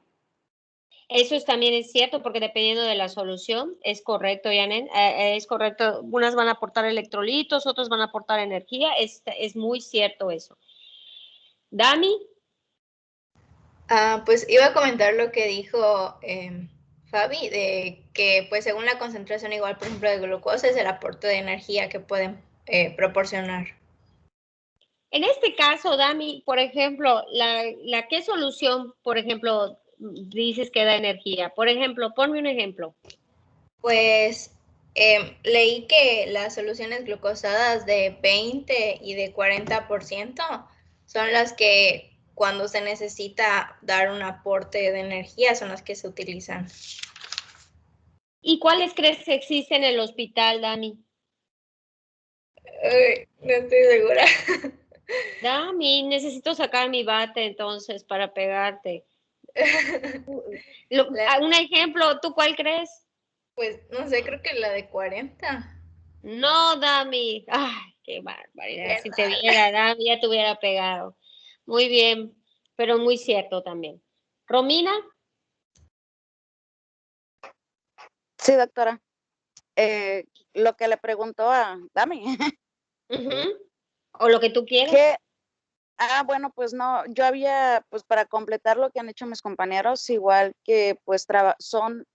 A: Eso también es cierto, porque dependiendo de la solución, es correcto, Janet, es correcto. Unas van a aportar electrolitos, otras van a aportar energía, es muy cierto eso. Dami.
E: Pues iba a comentar lo que dijo Fabi, de que pues según la concentración igual, por ejemplo, de glucosa es el aporte de energía que pueden proporcionar.
A: En este caso, Dami, por ejemplo, ¿qué solución, por ejemplo, dices que da energía? Por ejemplo, ponme un ejemplo.
E: Pues leí que las soluciones glucosadas de 20 y de 40% son las que cuando se necesita dar un aporte de energía son las que se utilizan.
A: ¿Y cuáles crees que existen en el hospital, Dami?
E: No estoy segura.
A: Dami, necesito sacar mi bate entonces para pegarte. Un ejemplo, ¿tú cuál crees?
E: Pues no sé, creo que la de 40.
A: No, Dami. Ay, qué barbaridad. Si te viera, Dami, ya te hubiera pegado. Muy bien, pero muy cierto también. ¿Romina?
M: Sí, doctora. Lo que le preguntó a Dami.
A: O lo que tú quieras.
M: Bueno, pues no, yo había, pues para completar lo que han hecho mis compañeros, igual que pues son,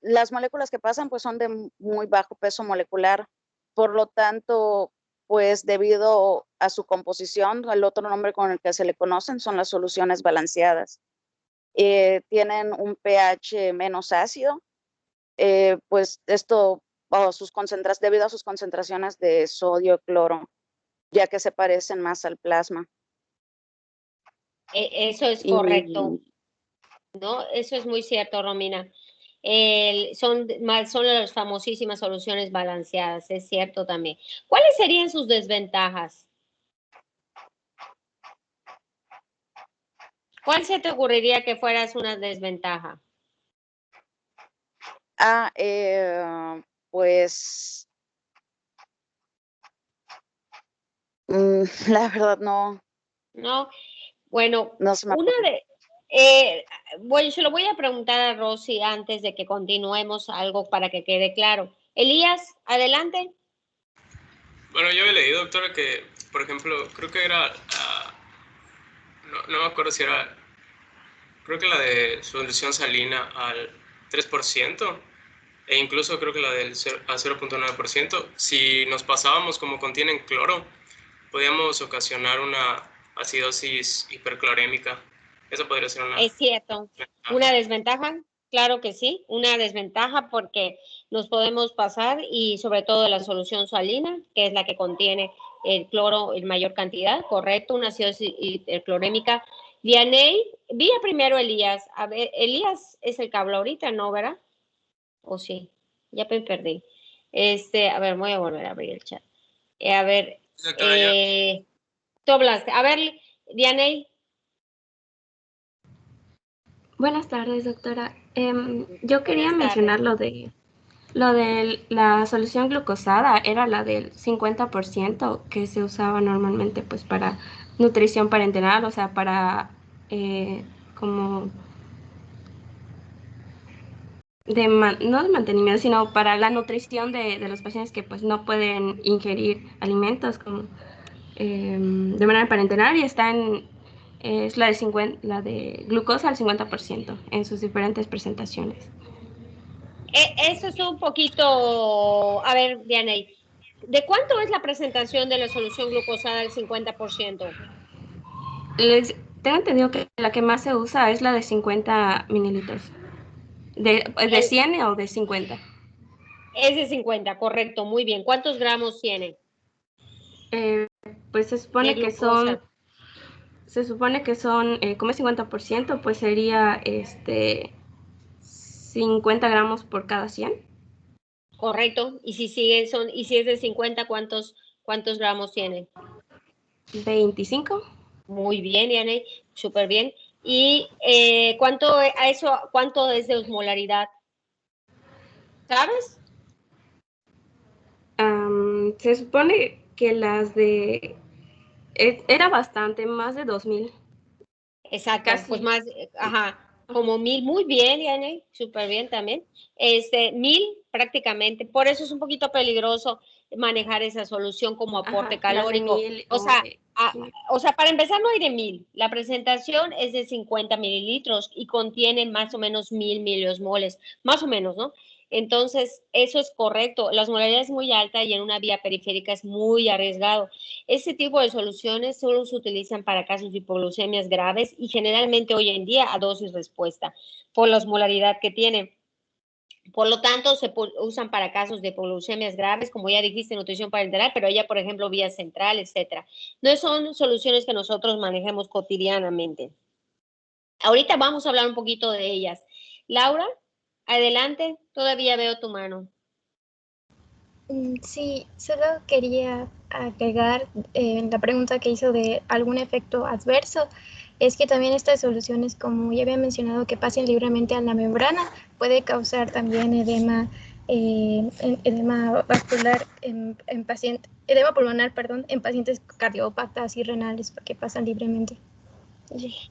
M: las moléculas que pasan pues son de muy bajo peso molecular, por lo tanto, pues debido a su composición, el otro nombre con el que se le conocen son las soluciones balanceadas. Tienen un pH menos ácido, pues esto, debido a sus concentraciones de sodio y cloro, ya que se parecen más al plasma.
A: Eso es correcto, ¿no? Eso es muy cierto, Romina. Son las famosísimas soluciones balanceadas, es cierto también. ¿Cuáles serían sus desventajas? ¿Cuál se te ocurriría que fueras una desventaja?
M: Pues la verdad no.
A: No, bueno,
M: no se me
A: bueno, se lo voy a preguntar a Rosy antes de que continuemos algo para que quede claro. Elías, adelante.
N: Bueno, yo he leído, doctora, que, por ejemplo, creo que era, no me acuerdo si era, creo que la de solución salina al 3%, e incluso creo que la del al 0.9%, si nos pasábamos como contienen cloro, podíamos ocasionar una acidosis hiperclorémica. Eso podría ser una...
A: Es cierto. ¿Una desventaja? Claro que sí, una desventaja porque nos podemos pasar y sobre todo la solución salina, que es la que contiene el cloro en mayor cantidad, correcto, una acidosis hiperclorémica. Vianey, vi primero Elías. A ver, Elías es el que habla ahorita, ¿no, verdad? ¿O sí? Ya me perdí. A ver, voy a volver a abrir el chat. A ver, tú hablaste. A ver, Vianey.
O: Buenas tardes, doctora. Yo quería mencionar lo de la solución glucosada, era la del 50% que se usaba normalmente pues para nutrición parenteral, o sea, para como no de mantenimiento, sino para la nutrición de los pacientes que pues no pueden ingerir alimentos como de manera parenteral, y es la de glucosa al 50% en sus diferentes presentaciones.
A: Eso es un poquito, a ver, Vianey, ¿de cuánto es la presentación de la solución glucosada al 50%?
O: Tengo entendido que la que más se usa es la de 50 mililitros. ¿De 100 o de 50?
A: Es de 50, correcto, muy bien. ¿Cuántos gramos tiene?
O: Pues se supone que son como es 50%, pues sería 50 gramos por cada 100.
A: Correcto. Y si es de 50, ¿cuántos gramos tiene?
O: 25.
A: Muy bien, Diane, súper bien. ¿Y cuánto es de osmolaridad? ¿Sabes?
O: Se supone que las de... Era bastante, más de 2000.
A: Exacto,
O: Casi.
A: pues más, como 1000, muy bien, Diane, súper bien también. 1000 prácticamente, por eso es un poquito peligroso manejar esa solución como aporte calórico. O sea, para empezar no hay de 1000, la presentación es de 50 mililitros y contiene más o menos 1000 miliosmoles, más o menos, ¿no? Entonces, eso es correcto. La osmolaridad es muy alta y en una vía periférica es muy arriesgado. Este tipo de soluciones solo se utilizan para casos de hipoglucemias graves y generalmente hoy en día a dosis respuesta por la osmolaridad que tienen. Por lo tanto, se usan para casos de hipoglucemias graves, como ya dijiste, nutrición parenteral, pero ya, por ejemplo, vía central, etcétera. No son soluciones que nosotros manejemos cotidianamente. Ahorita vamos a hablar un poquito de ellas. Laura, adelante, todavía veo tu mano.
P: Sí, solo quería agregar la pregunta que hizo de algún efecto adverso. Es que también estas soluciones, como ya había mencionado, que pasen libremente a la membrana, puede causar también edema vascular edema pulmonar, en pacientes cardiópatas y renales que pasan libremente.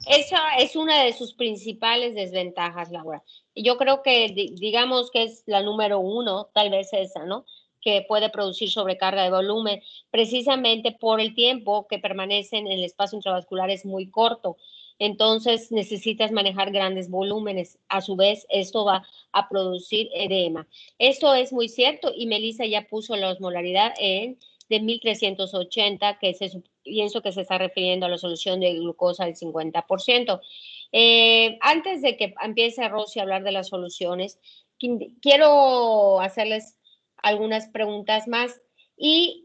A: Esa es una de sus principales desventajas, Laura. Yo creo que, digamos que es la número 1, tal vez esa, ¿no? Que puede producir sobrecarga de volumen, precisamente por el tiempo que permanecen en el espacio intravascular es muy corto. Entonces necesitas manejar grandes volúmenes. A su vez, esto va a producir edema. Esto es muy cierto y Melissa ya puso la osmolaridad de 1380, que pienso que se está refiriendo a la solución de glucosa del 50%. Antes de que empiece Rosy a hablar de las soluciones, quiero hacerles algunas preguntas más. Y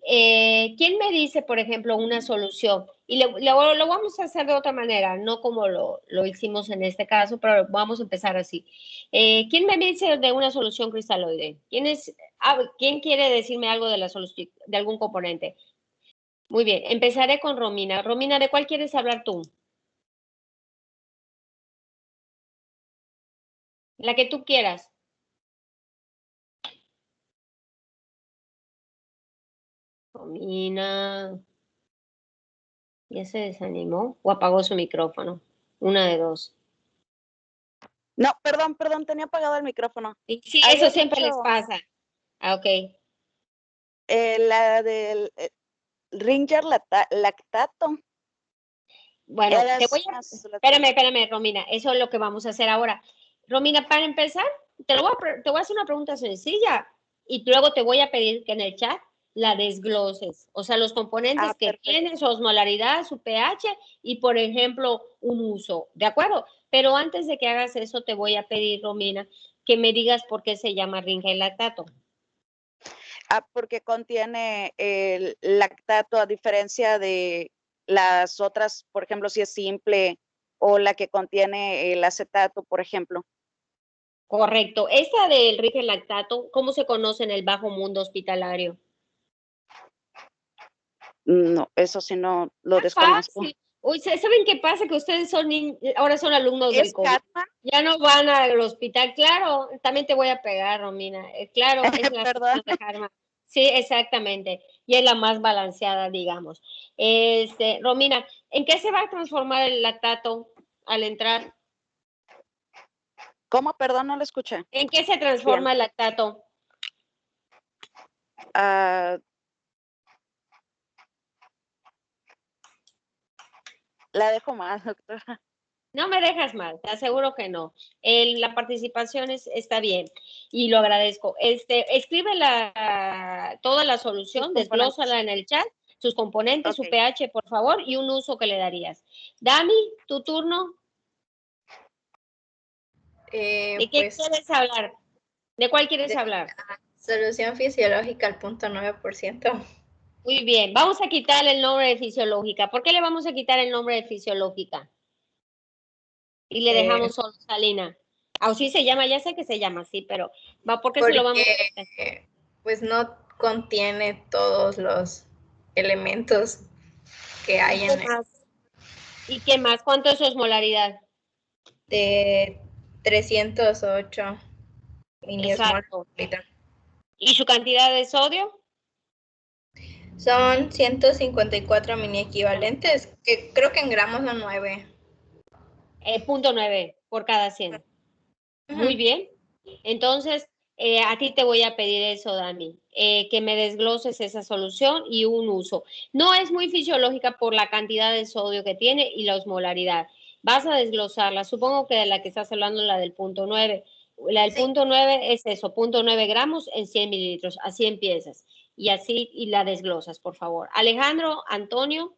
A: ¿quién me dice, por ejemplo, una solución? Y lo vamos a hacer de otra manera, no como lo hicimos en este caso, pero vamos a empezar así. ¿Quién me dice de una solución cristaloide? ¿Quién quiere decirme algo de la solución, de algún componente? Muy bien, empezaré con Romina. Romina, ¿de cuál quieres hablar tú? La que tú quieras. Romina, ¿ya se desanimó o apagó su micrófono? Una de dos.
M: No, perdón, tenía apagado el micrófono.
A: Sí, eso siempre les pasa. Ok.
M: La del Ringer lactato.
A: Bueno, espérame, Romina, eso es lo que vamos a hacer ahora. Romina, para empezar, te voy a hacer una pregunta sencilla y luego te voy a pedir que en el chat la desgloses. O sea, los componentes que
M: perfecto.
A: tienen, su osmolaridad, su pH y, por ejemplo, un uso. ¿De acuerdo? Pero antes de que hagas eso, te voy a pedir, Romina, que me digas por qué se llama rinca y lactato.
M: Porque contiene el lactato a diferencia de las otras, por ejemplo, si es simple o la que contiene el acetato, por ejemplo.
A: Correcto. Esta del rinca y lactato, ¿cómo se conoce en el bajo mundo hospitalario?
M: No, eso sí no lo desconozco.
A: Fácil. Uy, ¿saben qué pasa? Que ustedes son ahora son alumnos del COVID.
M: Catman?
A: Ya no van al hospital. Claro, también te voy a pegar, Romina. Claro, es la
M: Perdón.
A: de Harman. Sí, exactamente. Y es la más balanceada, digamos. Romina, ¿en qué se va a transformar el lactato al entrar?
M: ¿Cómo? Perdón, no lo escuché.
A: ¿En qué se transforma el lactato?
M: La dejo mal, doctora.
A: No me dejas mal, te aseguro que no. La participación está bien y lo agradezco. Escribe toda la solución, desglósala en el chat, sus componentes, su pH, por favor, y un uso que le darías. Dami, tu turno. ¿De qué quieres hablar? ¿De cuál quieres hablar?
P: Solución fisiológica al 0.9%.
A: Muy bien, vamos a quitarle el nombre de fisiológica. ¿Por qué le vamos a quitar el nombre de fisiológica? Y le dejamos solo salina. Así se llama, ya sé que se llama así, pero ¿por qué se lo vamos a hacer?
P: Pues no contiene todos los elementos que hay en él.
A: ¿Y qué más? ¿Cuánto es su osmolaridad?
P: De 308 miliosmol por litro.
A: ¿Y su cantidad de sodio?
P: Son 154 mini equivalentes, que creo que en gramos son 9.
A: 0.9 por cada 100. Muy bien. Entonces, a ti te voy a pedir eso, Dani, que me desgloses esa solución y un uso. No es muy fisiológica por la cantidad de sodio que tiene y la osmolaridad. Vas a desglosarla. Supongo que de la que estás hablando, la del 0.9. La del 0.9 es eso, 0.9 gramos en 100 mililitros. Así empiezas. Y así, y la desglosas, por favor. Alejandro, Antonio.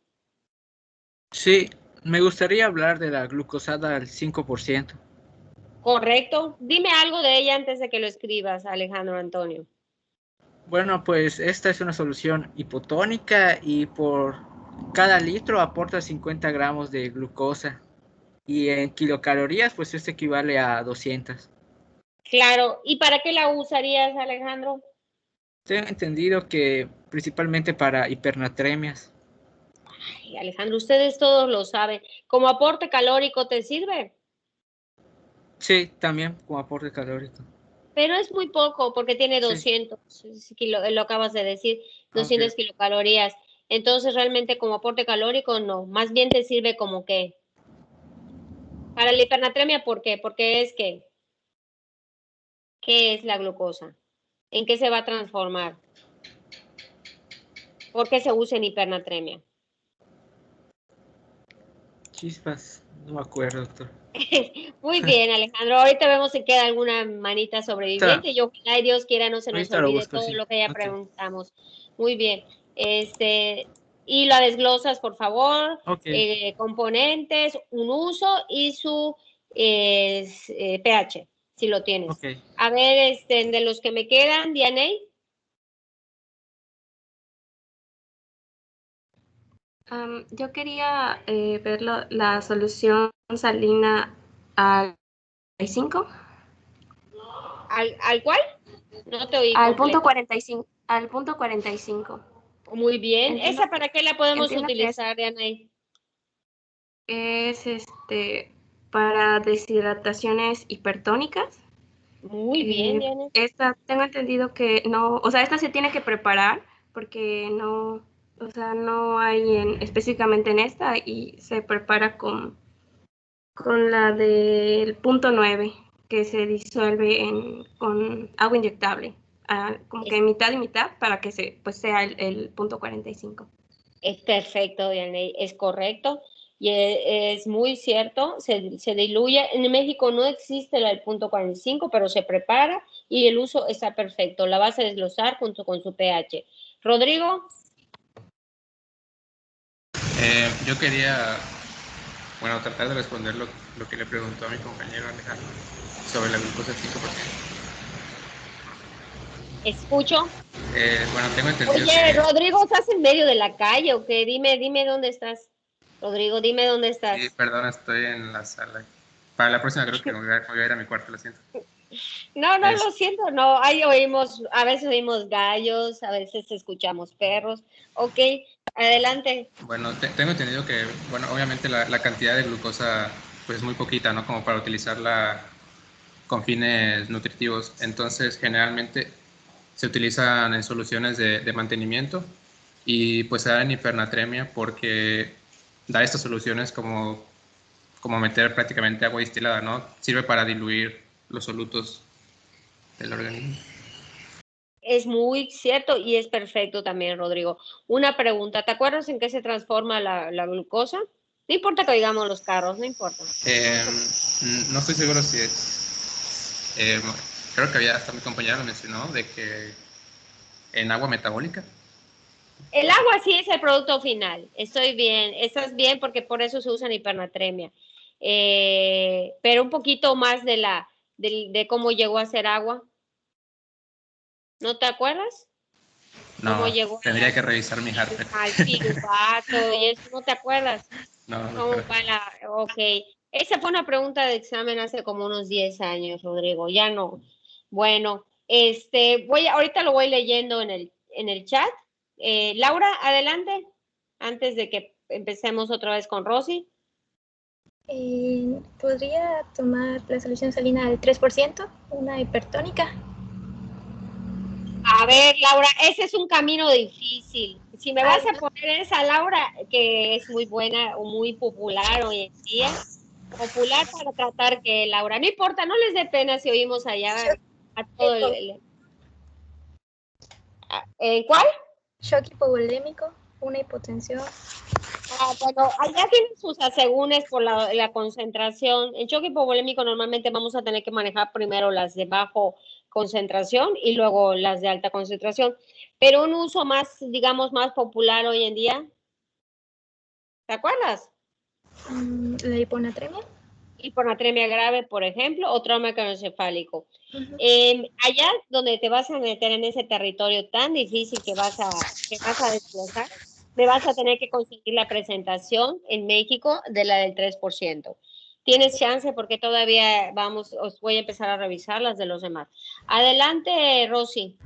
B: Sí, me gustaría hablar de la glucosada al 5%.
A: Correcto. Dime algo de ella antes de que lo escribas, Alejandro, Antonio.
B: Bueno, pues esta es una solución hipotónica y por cada litro aporta 50 gramos de glucosa. Y en kilocalorías, pues esto equivale a 200.
A: Claro. ¿Y para qué la usarías, Alejandro?
B: Tengo entendido que principalmente para hipernatremias.
A: Ay, Alejandro, ustedes todos lo saben. ¿Como aporte calórico te sirve?
B: Sí, también como aporte calórico.
A: Pero es muy poco porque tiene 200, lo acabas de decir, 200 kilocalorías. Entonces, realmente como aporte calórico, no. Más bien te sirve como que. Para la hipernatremia, ¿por qué? Porque es que. ¿Qué es la glucosa? ¿En qué se va a transformar? ¿Por qué se usa en hipernatremia?
B: Chispas, no me acuerdo, doctor.
A: Muy bien, Alejandro. Ahorita vemos si queda alguna manita sobreviviente. Y ojalá Dios quiera no se nos olvide todo lo que ya preguntamos. Muy bien. Y la desglosas, por favor. Componentes, un uso y su pH, si lo tienes. A ver, de los que me quedan, Dianey.
O: Yo quería ver la solución salina al 45.
A: ¿Al cuál? No te oí.
O: Al punto 45. Al punto 45.
A: Muy bien.
O: Entiendo
A: ¿Esa para qué la podemos
O: entiendo
A: utilizar, Dianey?
O: Es para deshidrataciones hipertónicas.
A: Muy bien, Diana.
O: Esta, tengo entendido que no, o sea, esta se tiene que preparar porque no, o sea, no hay específicamente en esta y se prepara con la del punto 9 que se disuelve con agua inyectable, como que mitad y mitad para que pues sea el punto 45.
A: Es perfecto, Diana, es correcto. Y es muy cierto, se diluye. En México no existe el punto 45, pero se prepara y el uso está perfecto. La vas a desglosar junto con su pH. Rodrigo.
C: Yo quería, bueno, tratar de responder lo que le preguntó a mi compañero Alejandro sobre la glucosa 5%.
A: Escucho.
C: Bueno, tengo entendido.
A: Oye, Rodrigo, ¿estás en medio de la calle o qué? Dime dónde estás. Rodrigo, dime dónde estás.
C: Sí, perdón, estoy en la sala. Para la próxima creo que me voy a ir a mi cuarto, lo siento.
A: No, lo siento, no. Ahí a veces oímos gallos, a veces escuchamos perros. Ok, adelante.
C: Bueno, tengo entendido que, bueno, obviamente la cantidad de glucosa pues es muy poquita, ¿no? Como para utilizarla con fines nutritivos. Entonces, generalmente se utilizan en soluciones de mantenimiento y pues se da en hipernatremia porque da estas soluciones como meter prácticamente agua destilada, ¿no? Sirve para diluir los solutos del organismo.
A: Es muy cierto y es perfecto también, Rodrigo. Una pregunta, ¿te acuerdas en qué se transforma la glucosa? No importa que digamos los carros, no importa.
C: No estoy seguro si creo que hasta mi compañera lo mencionó, de que en agua metabólica.
A: El agua sí es el producto final. Estoy bien, estás bien porque por eso se usa en hipernatremia. Pero un poquito más de cómo llegó a ser agua. ¿No te acuerdas?
C: No, tendría que revisar mi hardware.
A: Al piruvato y eso, ¿no te acuerdas?
C: No.
A: Ok. Esa fue una pregunta de examen hace como unos 10 años, Rodrigo. Ya no. Bueno, ahorita lo voy leyendo en el chat. Laura, adelante, antes de que empecemos otra vez con Rosy.
P: ¿Podría tomar la solución salina del 3%, una hipertónica?
A: A ver, Laura, ese es un camino difícil. Si me vas a poner esa, Laura, que es muy buena o muy popular hoy en día, popular para tratar que Laura, no importa, no les dé pena si oímos allá a todo ¿cuál?
P: Shock hipovolémico, una hipotensión.
A: Bueno, allá tienen sus asegúnes por la concentración. En shock hipovolémico normalmente vamos a tener que manejar primero las de bajo concentración y luego las de alta concentración. Pero un uso más, digamos, más popular hoy en día, ¿te acuerdas?
P: La hiponatremia.
A: Hiponatremia grave, por ejemplo, o trauma craneoencefálico. Allá donde te vas a meter en ese territorio tan difícil que vas a desplazar, me vas a tener que conseguir la presentación en México de la del 3%. Tienes chance porque todavía os voy a empezar a revisar las de los demás. Adelante, Rosy.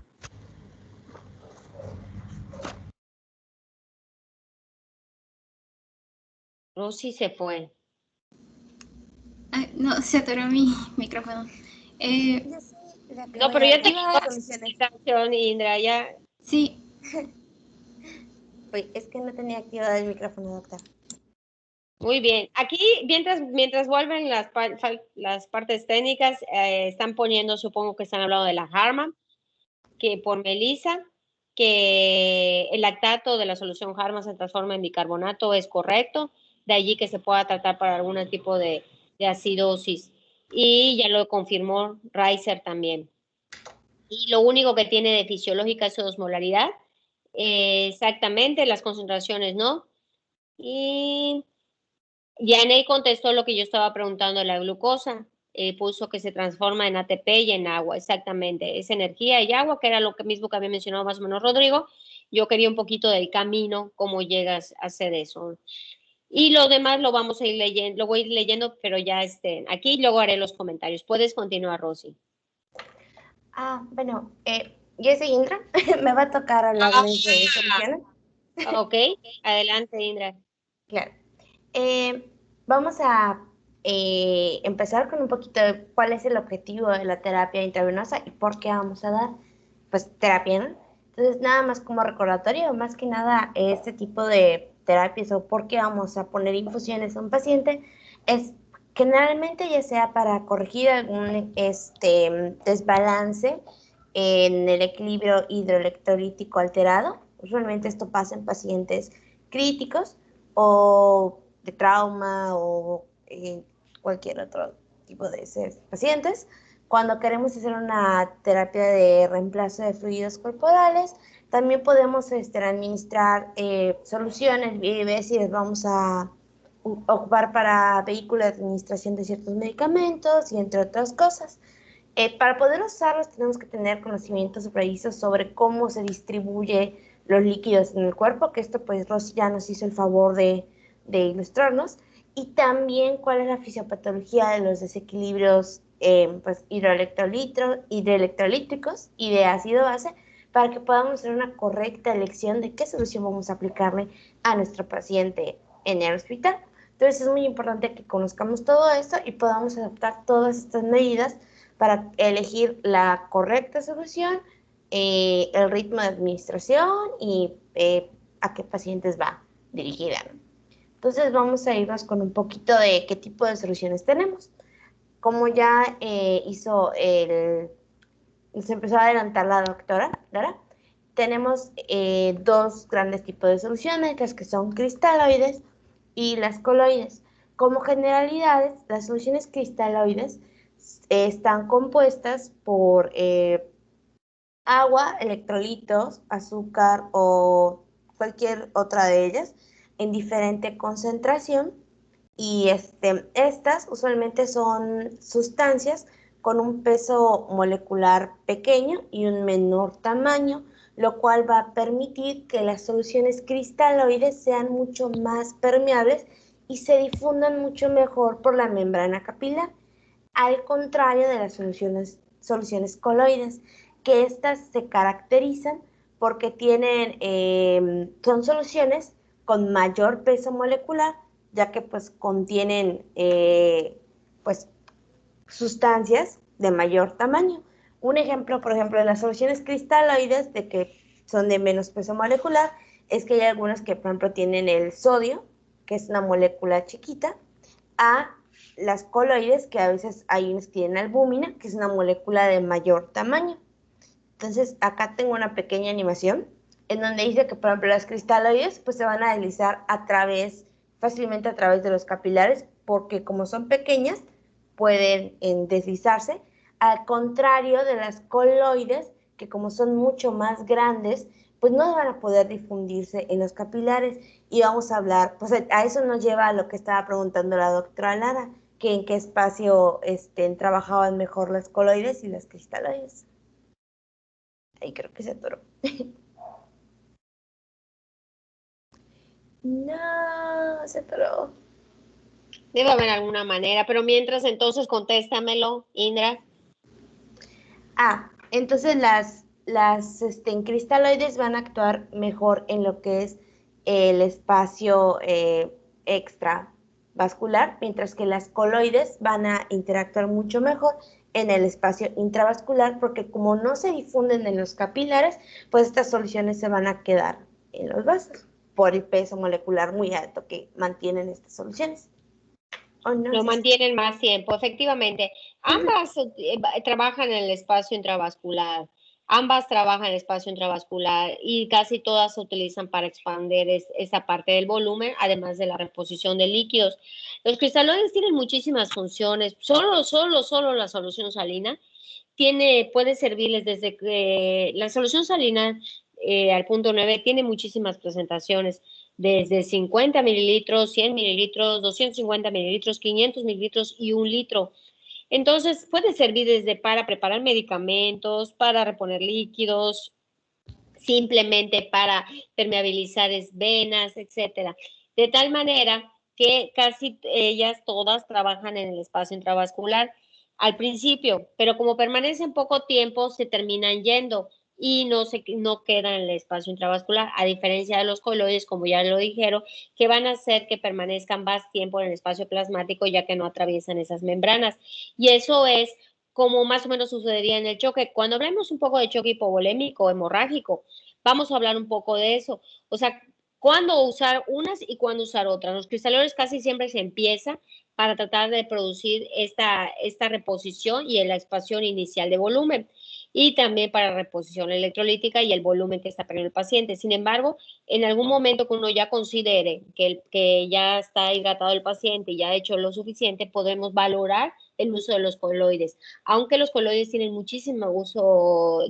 A: Rosy se fue.
E: No, se atoró mi micrófono.
A: No, pero ya te quitó la presentación, Indra, ya.
E: Sí.
Q: Uy, es que no tenía activado el micrófono, doctor.
A: Muy bien. Aquí, mientras vuelven las partes técnicas, están poniendo, supongo que están hablando de la Harman, que por Melissa, que el lactato de la solución Harman se transforma en bicarbonato, es correcto. De allí que se pueda tratar para algún tipo de acidosis. Y ya lo confirmó Reiser también. Y lo único que tiene de fisiológica es su osmolaridad. Exactamente, las concentraciones no. Y Yaney contestó lo que yo estaba preguntando de la glucosa. Puso que se transforma en ATP y en agua, exactamente. Es energía y agua, que era lo mismo que había mencionado más o menos Rodrigo. Yo quería un poquito del camino, cómo llegas a hacer eso. Y lo demás lo vamos a ir leyendo, lo voy a ir leyendo, pero ya aquí luego haré los comentarios. Puedes continuar, Rosy.
Q: Bueno, yo soy Indra, me va a tocar hablarles de soluciones.
A: Ok, adelante, Indra.
Q: Claro. Vamos a empezar con un poquito de cuál es el objetivo de la terapia intravenosa y por qué vamos a dar, pues, terapia, ¿no? Entonces, nada más como recordatorio, más que nada, este tipo de terapias o por qué vamos a poner infusiones a un paciente es generalmente ya sea para corregir algún desbalance en el equilibrio hidroelectrolítico alterado. Usualmente esto pasa en pacientes críticos o de trauma o cualquier otro tipo de pacientes. Cuando queremos hacer una terapia de reemplazo de fluidos corporales, también podemos administrar soluciones y ver si les vamos a ocupar para vehículos de administración de ciertos medicamentos y entre otras cosas. Para poder usarlos tenemos que tener conocimientos precisos sobre cómo se distribuye los líquidos en el cuerpo, que esto pues Rosy ya nos hizo el favor de ilustrarnos, y también cuál es la fisiopatología de los desequilibrios pues, hidroelectrolíticos y de ácido base, para que podamos hacer una correcta elección de qué solución vamos a aplicarle a nuestro paciente en el hospital. Entonces es muy importante que conozcamos todo esto y podamos adaptar todas estas medidas para elegir la correcta solución, el ritmo de administración y a qué pacientes va dirigida. Entonces vamos a irnos con un poquito de qué tipo de soluciones tenemos. Como ya nos empezó a adelantar la doctora Lara, tenemos dos grandes tipos de soluciones, las que son cristaloides y las coloides. Como generalidades, las soluciones cristaloides están compuestas por agua, electrolitos, azúcar o cualquier otra de ellas en diferente concentración, y estas usualmente son sustancias con un peso molecular pequeño y un menor tamaño, lo cual va a permitir que las soluciones cristaloides sean mucho más permeables y se difundan mucho mejor por la membrana capilar, al contrario de las soluciones coloides, que estas se caracterizan porque son soluciones con mayor peso molecular, ya que pues contienen pues sustancias de mayor tamaño. Un ejemplo, por ejemplo, de las soluciones cristaloides de que son de menos peso molecular, es que hay algunas que, por ejemplo, tienen el sodio, que es una molécula chiquita, a las coloides, que a veces hay unas que tienen albúmina, que es una molécula de mayor tamaño. Entonces, acá tengo una pequeña animación en donde dice que, por ejemplo, las cristaloides pues se van a deslizar fácilmente a través de los capilares, porque como son pequeñas, pueden deslizarse, al contrario de las coloides, que como son mucho más grandes, pues no van a poder difundirse en los capilares. Y vamos a hablar, pues a eso nos lleva a lo que estaba preguntando la doctora Lara, que en qué espacio trabajaban mejor las coloides y las cristaloides. Ahí creo que se atoró. No, se atoró.
A: Debe haber alguna manera, pero mientras entonces contéstamelo, Indra.
Q: Entonces las cristaloides van a actuar mejor en lo que es el espacio extravascular, mientras que las coloides van a interactuar mucho mejor en el espacio intravascular, porque como no se difunden en los capilares, pues estas soluciones se van a quedar en los vasos por el peso molecular muy alto que mantienen estas soluciones.
A: Lo mantienen más tiempo, efectivamente. Ambas trabajan en el espacio intravascular. Ambas trabajan en el espacio intravascular y casi todas se utilizan para expandir esa parte del volumen, además de la reposición de líquidos. Los cristaloides tienen muchísimas funciones. Solo la solución salina puede servirles desde que la solución salina al punto 9 tiene muchísimas presentaciones, desde 50 mililitros, 100 mililitros, 250 mililitros, 500 mililitros y 1 litro. Entonces, puede servir desde para preparar medicamentos, para reponer líquidos, simplemente para permeabilizar venas, etcétera. De tal manera que casi ellas todas trabajan en el espacio intravascular al principio, pero como permanecen poco tiempo, se terminan yendo y no quedan en el espacio intravascular, a diferencia de los coloides, como ya lo dijeron, que van a hacer que permanezcan más tiempo en el espacio plasmático, ya que no atraviesan esas membranas. Y eso es como más o menos sucedería en el choque. Cuando hablemos un poco de choque hipovolémico, hemorrágico, vamos a hablar un poco de eso. O sea, cuándo usar unas y cuándo usar otras. Los cristaloides casi siempre se empieza para tratar de producir esta reposición y la expansión inicial de volumen, y también para reposición electrolítica y el volumen que está perdiendo el paciente. Sin embargo, en algún momento que uno ya considere que ya está hidratado el paciente y ya ha hecho lo suficiente, podemos valorar el uso de los coloides. Aunque los coloides tienen muchísimo uso,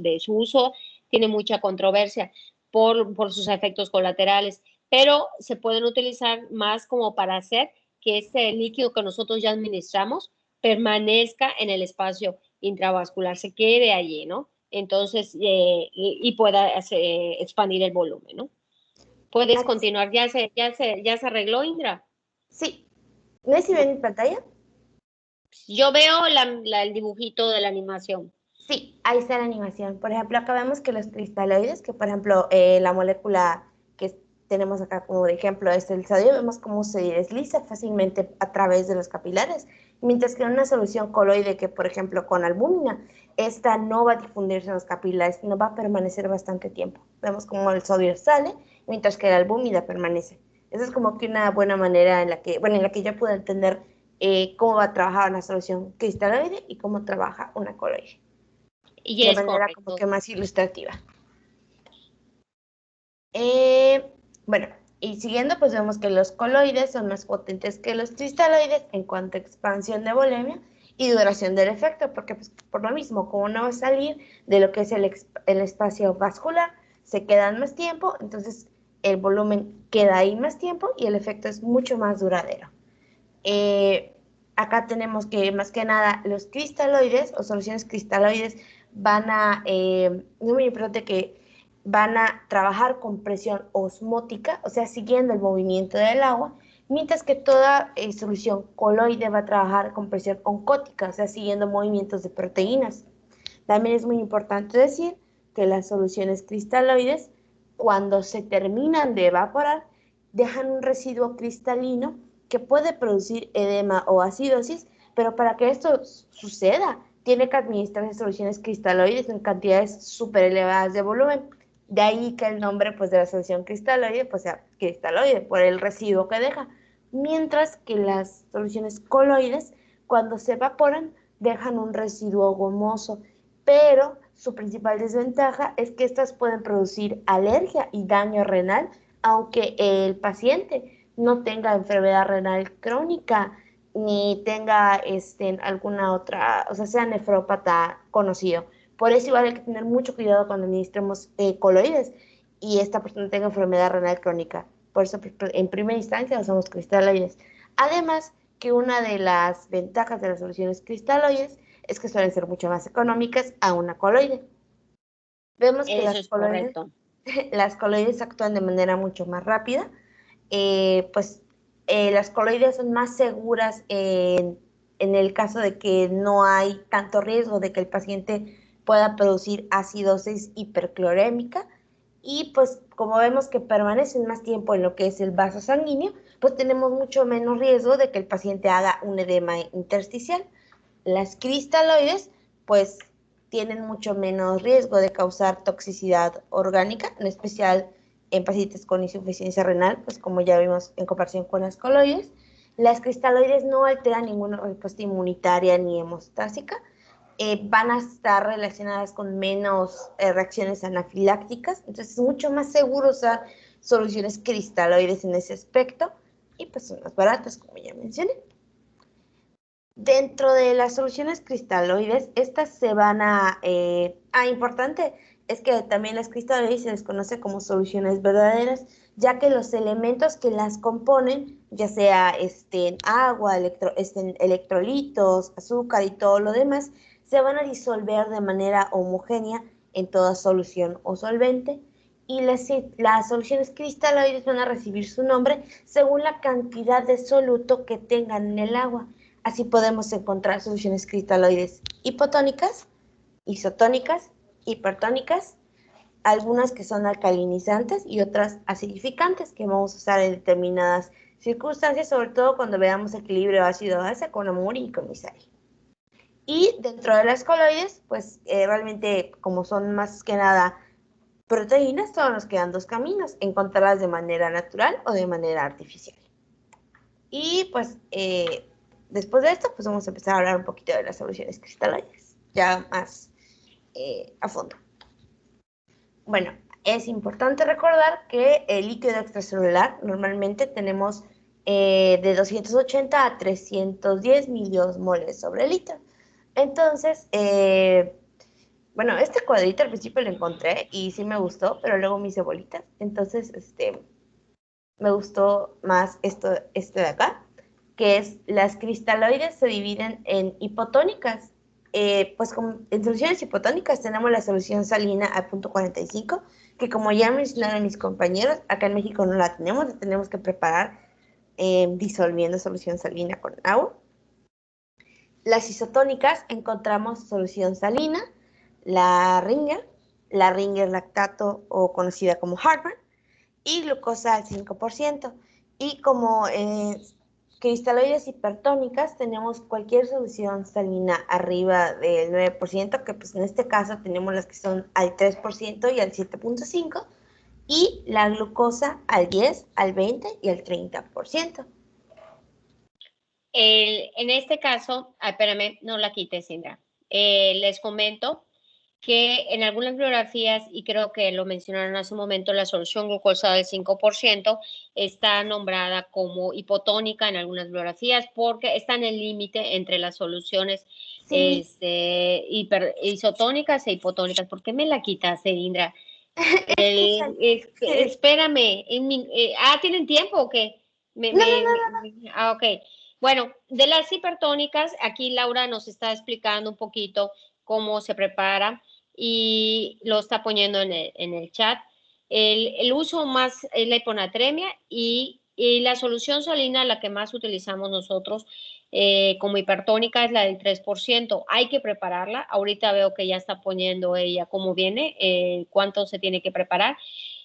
A: tiene mucha controversia por sus efectos colaterales, pero se pueden utilizar más como para hacer que este líquido que nosotros ya administramos permanezca en el espacio intravascular, se quede allí, ¿no? Entonces, y pueda expandir el volumen, ¿no? Puedes continuar. ¿Ya se arregló, Indra?
Q: Sí. ¿Ves si ven en pantalla?
A: Yo veo el dibujito de la animación.
Q: Sí, ahí está la animación. Por ejemplo, acá vemos que los cristaloides, que por ejemplo la molécula que tenemos acá como de ejemplo es el sodio, vemos cómo se desliza fácilmente a través de los capilares, mientras que en una solución coloide que por ejemplo con albúmina, esta no va a difundirse en los capilares, sino va a permanecer bastante tiempo. Vemos cómo el sodio sale, mientras que la albúmina permanece. Esa es como que una buena manera en la que yo puedo entender cómo va a trabajar una solución cristaloide y cómo trabaja una coloide.
A: Y
Q: de
A: es
Q: manera
A: correcto.
Q: como que más ilustrativa. Bueno, y siguiendo, pues vemos que los coloides son más potentes que los cristaloides en cuanto a expansión de volumen y duración del efecto, porque pues, por lo mismo, como no va a salir de lo que es el espacio vascular, se quedan más tiempo, entonces el volumen queda ahí más tiempo y el efecto es mucho más duradero. Acá tenemos que más que nada los cristaloides o soluciones cristaloides es muy importante que van a trabajar con presión osmótica, o sea, siguiendo el movimiento del agua, mientras que toda solución coloide va a trabajar con presión oncótica, o sea, siguiendo movimientos de proteínas. También es muy importante decir que las soluciones cristaloides, cuando se terminan de evaporar, dejan un residuo cristalino que puede producir edema o acidosis, pero para que esto suceda, tiene que administrarse soluciones cristaloides en cantidades súper elevadas de volumen. De ahí que el nombre pues, de la solución cristaloide pues, sea cristaloide, por el residuo que deja. Mientras que las soluciones coloides, cuando se evaporan, dejan un residuo gomoso, pero su principal desventaja es que estas pueden producir alergia y daño renal, aunque el paciente no tenga enfermedad renal crónica, ni tenga alguna otra, o sea, sea nefrópata conocido. Por eso igual hay que tener mucho cuidado cuando administremos coloides y esta persona tenga enfermedad renal crónica. Por eso en primera instancia usamos cristaloides. Además que una de las ventajas de las soluciones cristaloides es que suelen ser mucho más económicas a una coloide. Vemos que las coloides actúan de manera mucho más rápida. Las coloides son más seguras en el caso de que no hay tanto riesgo de que el paciente pueda producir acidosis hiperclorémica y pues como vemos que permanecen más tiempo en lo que es el vaso sanguíneo, pues tenemos mucho menos riesgo de que el paciente haga un edema intersticial. Las cristaloides pues tienen mucho menos riesgo de causar toxicidad orgánica, en especial en pacientes con insuficiencia renal, pues como ya vimos en comparación con las coloides. Las cristaloides no alteran ninguna respuesta inmunitaria ni hemostásica, van a estar relacionadas con menos reacciones anafilácticas, entonces es mucho más seguro usar soluciones cristaloides en ese aspecto y pues son más baratas, como ya mencioné. Dentro de las soluciones cristaloides, estas se van importante es que también las cristaloides se les conoce como soluciones verdaderas, ya que los elementos que las componen, ya sea agua, electrolitos, azúcar y todo lo demás, se van a disolver de manera homogénea en toda solución o solvente, y las soluciones cristaloides van a recibir su nombre según la cantidad de soluto que tengan en el agua. Así podemos encontrar soluciones cristaloides hipotónicas, isotónicas, hipertónicas, algunas que son alcalinizantes y otras acidificantes que vamos a usar en determinadas circunstancias, sobre todo cuando veamos equilibrio ácido-base con amur y con misal. Y dentro de las coloides, pues realmente como son más que nada proteínas, solo nos quedan dos caminos, encontrarlas de manera natural o de manera artificial. Y pues después de esto, pues vamos a empezar a hablar un poquito de las soluciones cristaloides, ya más a fondo. Bueno, es importante recordar que el líquido extracelular normalmente tenemos de 280 a 310 miliosmoles sobre litro. Entonces, bueno, este cuadrito al principio lo encontré y sí me gustó, pero luego me hice bolitas. Entonces, me gustó más esto de acá, que es las cristaloides se dividen en hipotónicas. Pues en soluciones hipotónicas tenemos la solución salina a 0.45, que como ya mencionaron mis compañeros, acá en México no la tenemos que preparar disolviendo solución salina con agua. Las isotónicas encontramos solución salina, la Ringer lactato o conocida como Hartmann, y glucosa al 5%. Y como cristaloides hipertónicas tenemos cualquier solución salina arriba del 9%, que pues en este caso tenemos las que son al 3% y al 7.5%, y la glucosa al 10, al 20 y al 30%.
A: En este caso, espérame, no la quites, Indra. Les comento que en algunas bibliografías, y creo que lo mencionaron hace un momento, la solución glucosa del 5% está nombrada como hipotónica en algunas bibliografías porque está en el límite entre las soluciones isotónicas e hipotónicas. ¿Por qué me la quitas, Indra? Espérame. ¿Tienen tiempo o qué? No. Ok. Bueno, de las hipertónicas, aquí Laura nos está explicando un poquito cómo se prepara y lo está poniendo en el chat. El uso más es la hiponatremia y la solución salina, la que más utilizamos nosotros como hipertónica, es la del 3%. Hay que prepararla. Ahorita veo que ya está poniendo ella cómo viene, cuánto se tiene que preparar.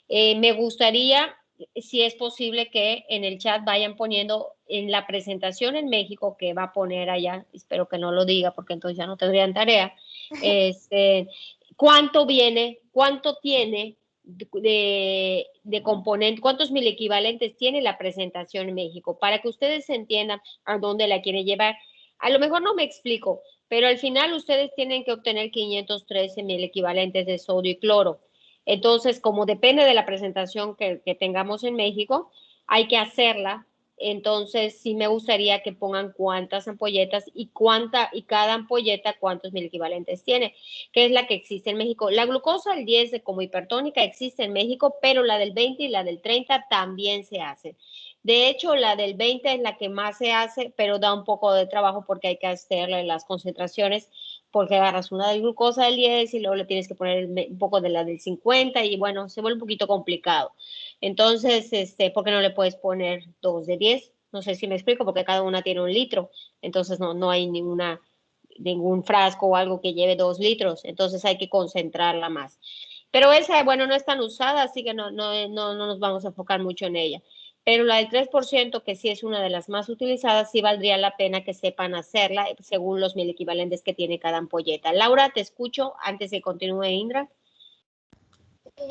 A: Me gustaría, si es posible, que en el chat vayan poniendo en la presentación en México que va a poner allá, espero que no lo diga porque entonces ya no tendrían tarea, cuánto viene, cuánto tiene de componente, cuántos milequivalentes tiene la presentación en México, para que ustedes entiendan a dónde la quieren llevar. A lo mejor no me explico, pero al final ustedes tienen que obtener 513 milequivalentes de sodio y cloro. Entonces, como depende de la presentación que tengamos en México, hay que hacerla. Entonces, sí me gustaría que pongan cuántas ampolletas y cada ampolleta cuántos milequivalentes tiene, que es la que existe en México. La glucosa al 10 como hipertónica existe en México, pero la del 20 y la del 30 también se hace. De hecho, la del 20 es la que más se hace, pero da un poco de trabajo porque hay que hacerle las concentraciones, porque agarras una de glucosa del 10 y luego le tienes que poner un poco de la del 50 y bueno, se vuelve un poquito complicado. Entonces, ¿por qué no le puedes poner 2 de 10? No sé si me explico, porque cada una tiene 1 litro, entonces no hay ningún frasco o algo que lleve 2 litros, entonces hay que concentrarla más. Pero esa, bueno, no es tan usada, así que no nos vamos a enfocar mucho en ella. Pero la del 3%, que sí es una de las más utilizadas, sí valdría la pena que sepan hacerla según los milequivalentes que tiene cada ampolleta. Laura, te escucho antes de que continúe Indra.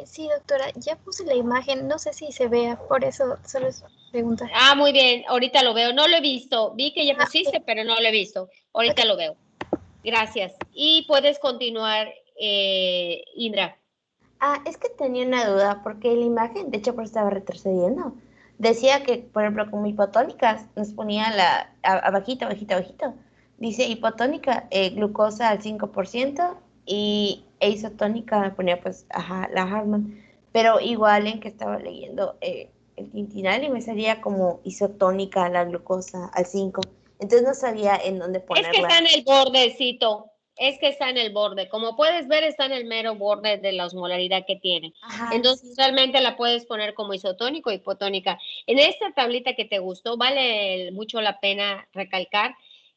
P: Sí, doctora, ya puse la imagen, no sé si se vea, por eso solo es pregunta.
A: Muy bien, ahorita lo veo, no lo he visto, vi que ya pusiste, pero no lo he visto, ahorita lo veo. Gracias. Y puedes continuar, Indra.
Q: Es que tenía una duda, porque la imagen, de hecho, por estaba retrocediendo. Decía que, por ejemplo, como hipotónicas, nos ponía abajito. Dice hipotónica, glucosa al 5%, y isotónica me ponía, pues, la Hartmann. Pero igual en que estaba leyendo el Tintinal y me salía como isotónica la glucosa al 5%. Entonces no sabía en dónde ponerla.
A: Es que está en el bordecito. Es que está en el borde. Como puedes ver, está en el mero borde de la osmolaridad que tiene. Entonces, realmente la puedes poner como isotónico o hipotónica. En esta tablita que te gustó, vale mucho la pena recalcar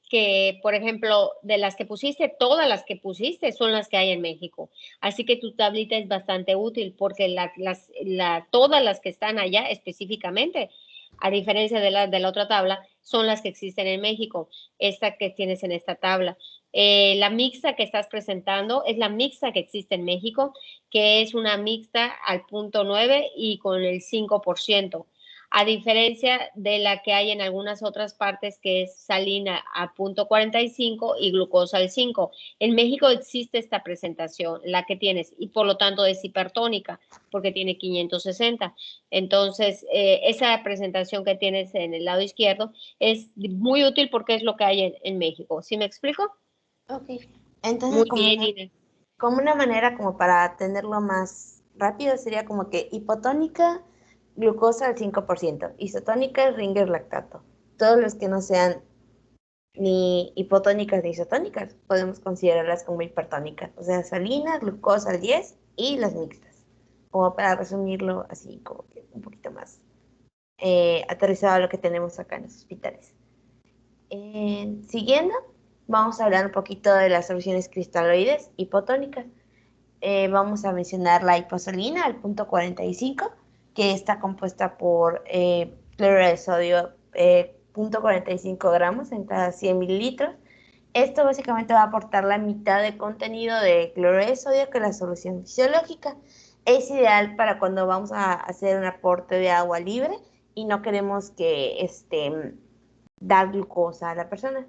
A: que, por ejemplo, de las que pusiste, todas las que pusiste son las que hay en México. Así que tu tablita es bastante útil porque todas las que están allá específicamente, a diferencia de la otra tabla, son las que existen en México. Esta que tienes en esta tabla. La mixta que estás presentando es la mixta que existe en México, que es una mixta al 0.9 y con el 5%. a diferencia de la que hay en algunas otras partes, que es salina a 0.45 y glucosa al 5. En México existe esta presentación, la que tienes, y por lo tanto es hipertónica, porque tiene 560. Entonces, esa presentación que tienes en el lado izquierdo es muy útil porque es lo que hay en México. ¿Sí me explico?
Q: Ok. Entonces,
A: Muy bien,
Q: como una manera como para tenerlo más rápido sería como que hipotónica, glucosa al 5%, isotónica, ringer lactato. Todos los que no sean ni hipotónicas ni isotónicas podemos considerarlas como hipertónicas, o sea, salina, glucosa al 10 y las mixtas, como para resumirlo así como que un poquito más aterrizado a lo que tenemos acá en los hospitales. Siguiendo, vamos a hablar un poquito de las soluciones cristaloides hipotónicas. Vamos a mencionar la hiposalina al 0.45, que está compuesta por cloruro de sodio 0.45 gramos en cada 100 mililitros. Esto básicamente va a aportar la mitad de contenido de cloruro de sodio que la solución fisiológica. Es ideal para cuando vamos a hacer un aporte de agua libre y no queremos que dar glucosa a la persona.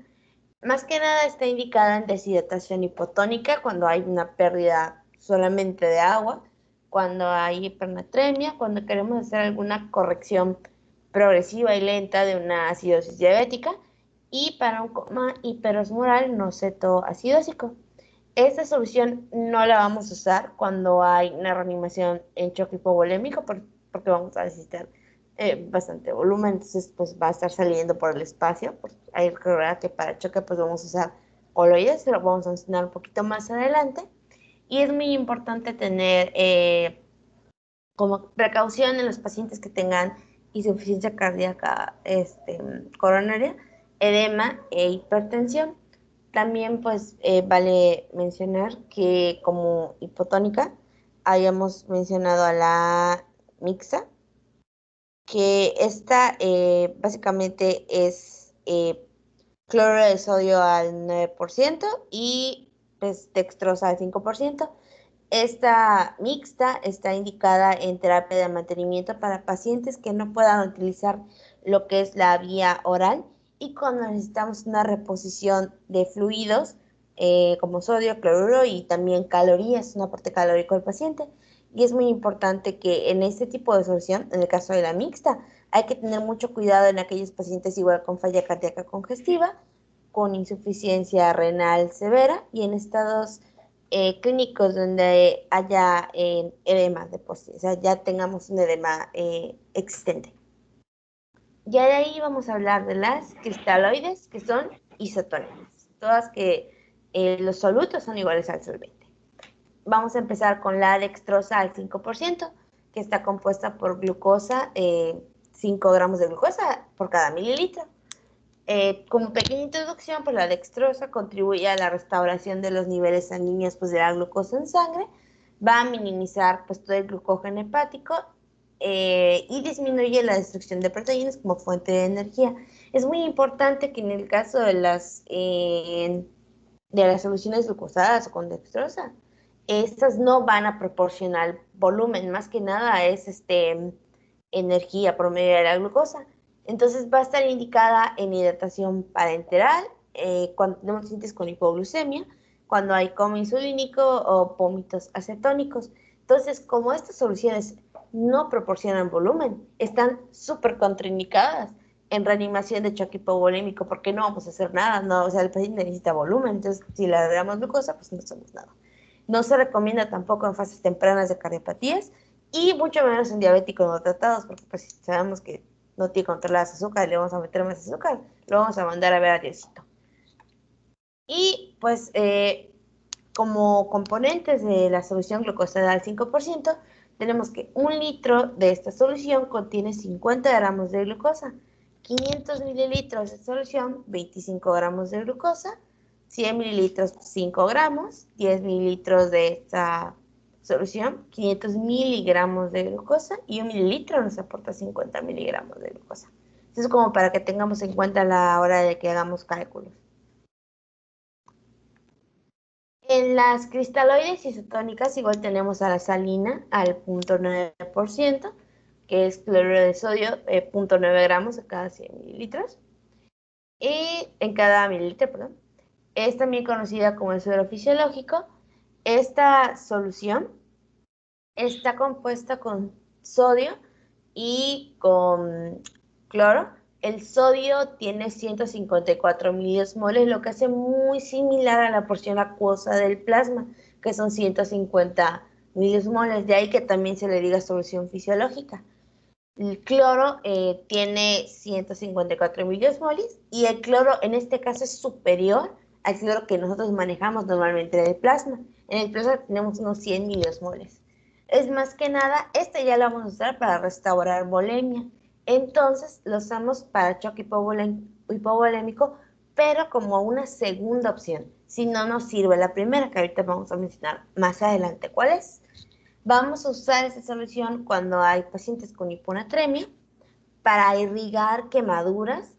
Q: Más que nada está indicada en deshidratación hipotónica cuando hay una pérdida solamente de agua, cuando hay hipernatremia, cuando queremos hacer alguna corrección progresiva y lenta de una acidosis diabética, y para un coma hiperosmoral no cetoacidósico. Esta solución no la vamos a usar cuando hay una reanimación en choque hipovolémico porque vamos a necesitar bastante volumen, entonces pues va a estar saliendo por el espacio. Pues, hay que recordar que para choque pues vamos a usar coloides, se lo vamos a enseñar un poquito más adelante. Y es muy importante tener como precaución en los pacientes que tengan insuficiencia cardíaca coronaria, edema e hipertensión. También pues vale mencionar que como hipotónica hayamos mencionado a la mixta, que esta básicamente es cloruro de sodio al 9% y pues, dextrosa al 5%. Esta mixta está indicada en terapia de mantenimiento para pacientes que no puedan utilizar lo que es la vía oral y cuando necesitamos una reposición de fluidos como sodio, cloruro y también calorías, un aporte calórico al paciente. Y es muy importante que en este tipo de solución, en el caso de la mixta, hay que tener mucho cuidado en aquellos pacientes igual con falla cardíaca congestiva, con insuficiencia renal severa y en estados clínicos donde haya edema de por sí, o sea, ya tengamos un edema existente. Ya de ahí vamos a hablar de las cristaloides, que son isotónicas, todas que los solutos son iguales al solvente. Vamos a empezar con la dextrosa al 5%, que está compuesta por glucosa, 5 gramos de glucosa por cada mililitro. Como pequeña introducción, pues la dextrosa contribuye a la restauración de los niveles sanguíneos pues, de la glucosa en sangre, va a minimizar pues, todo el glucógeno hepático y disminuye la destrucción de proteínas como fuente de energía. Es muy importante que en el caso de las soluciones glucosadas o con dextrosa, estas no van a proporcionar volumen, más que nada es energía por medio de la glucosa. Entonces va a estar indicada en hidratación parenteral, cuando tenemos pacientes con hipoglucemia, cuando hay coma insulínico o vómitos acetónicos. Entonces, como estas soluciones no proporcionan volumen, están súper contraindicadas en reanimación de choque hipovolémico, porque no vamos a hacer nada, no, o sea, el paciente necesita volumen, entonces si le damos glucosa, pues no hacemos nada. No se recomienda tampoco en fases tempranas de cardiopatías y mucho menos en diabéticos no tratados, porque pues si sabemos que no tiene controladas azúcar y le vamos a meter más azúcar, lo vamos a mandar a ver a Diosito. Y pues como componentes de la solución glucosada al 5%, tenemos que 1 litro de esta solución contiene 50 gramos de glucosa, 500 mililitros de solución, 25 gramos de glucosa, 100 mililitros, 5 gramos, 10 mililitros de esta solución, 500 miligramos de glucosa y 1 mililitro nos aporta 50 miligramos de glucosa. Eso es como para que tengamos en cuenta a la hora de que hagamos cálculos. En las cristaloides isotónicas igual tenemos a la salina al 0.9%, que es cloruro de sodio, 0.9 gramos a cada 100 mililitros. Y en cada mililitro, perdón. Es también conocida como el suero fisiológico. Esta solución está compuesta con sodio y con cloro. El sodio tiene 154 miliosmoles, lo que hace muy similar a la porción acuosa del plasma, que son 150 miliosmoles, de ahí que también se le diga solución fisiológica. El cloro tiene 154 miliosmoles y el cloro en este caso es superior al cloro que nosotros manejamos normalmente en el plasma. En el plasma tenemos unos 100 miliosmoles. Es más que nada, este ya lo vamos a usar para restaurar volemia. Entonces lo usamos para choque hipovolémico, pero como una segunda opción. Si no nos sirve la primera, que ahorita vamos a mencionar más adelante cuál es. Vamos a usar esta solución cuando hay pacientes con hiponatremia para irrigar quemaduras,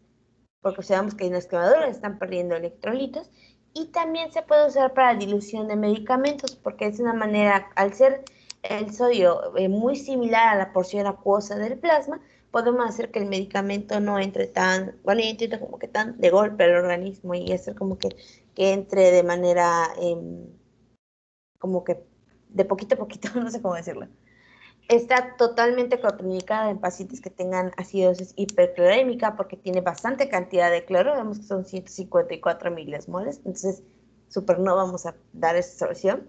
Q: porque sabemos que en las quemaduras están perdiendo electrolitos, y también se puede usar para dilución de medicamentos, porque es una manera, al ser el sodio muy similar a la porción acuosa del plasma, podemos hacer que el medicamento no entre tan, bueno, entre como que tan de golpe al organismo y hacer como que entre de manera como que de poquito a poquito, no sé cómo decirlo. Está totalmente contraindicada en pacientes que tengan acidosis hiperclorémica porque tiene bastante cantidad de cloro, vemos que son 154 miliosmoles, entonces súper no vamos a dar esa solución.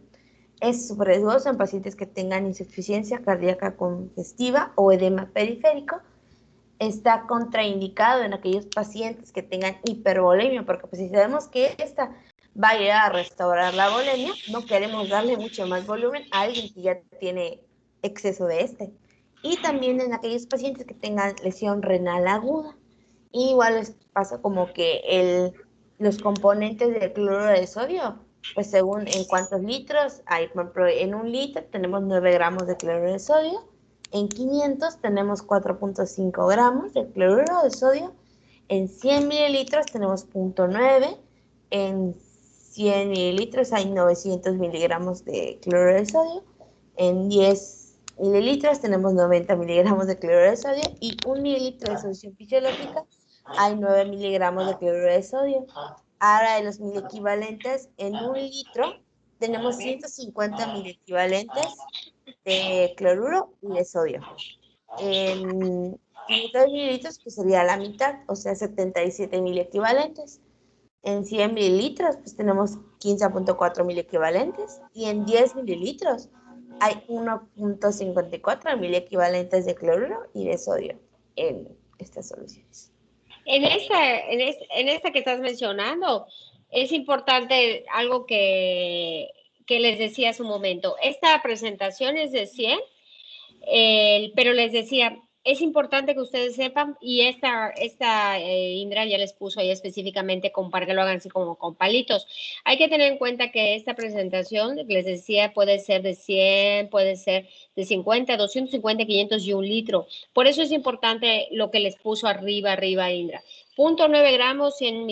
Q: Es súper riesgoso en pacientes que tengan insuficiencia cardíaca congestiva o edema periférico. Está contraindicado en aquellos pacientes que tengan hipervolemia, porque pues si sabemos que esta va a ir a restaurar la volemia, no queremos darle mucho más volumen a alguien que ya tiene exceso de este. Y también en aquellos pacientes que tengan lesión renal aguda. Igual les pasa como que los componentes del cloruro de sodio, pues según en cuántos litros hay, por ejemplo, en 1 litro tenemos 9 gramos de cloruro de sodio, en 500 tenemos 4.5 gramos de cloruro de sodio, en 100 mililitros tenemos 0.9, en 100 mililitros hay 900 miligramos de cloruro de sodio, en 10 mililitros tenemos 90 miligramos de cloruro de sodio y 1 mililitro de solución fisiológica hay 9 miligramos de cloruro de sodio. Ahora de los miliequivalentes, en 1 litro tenemos 150 miliequivalentes de cloruro y de sodio. En 500 mililitros, que sería la mitad, o sea, 77 miliequivalentes. En 100 mililitros, pues tenemos 15.4 miliequivalentes. Y en 10 mililitros hay 1.54 miliequivalentes de cloruro y de sodio en estas soluciones.
A: En esta que estás mencionando, es importante algo que les decía hace un momento. Esta presentación es de 100, pero les decía, es importante que ustedes sepan, y esta Indra ya les puso ahí específicamente para que lo hagan así como con palitos. Hay que tener en cuenta que esta presentación, les decía, puede ser de 100, puede ser de 50, 250, 500 y 1 litro. Por eso es importante lo que les puso arriba Indra. 0.9 gramos, 100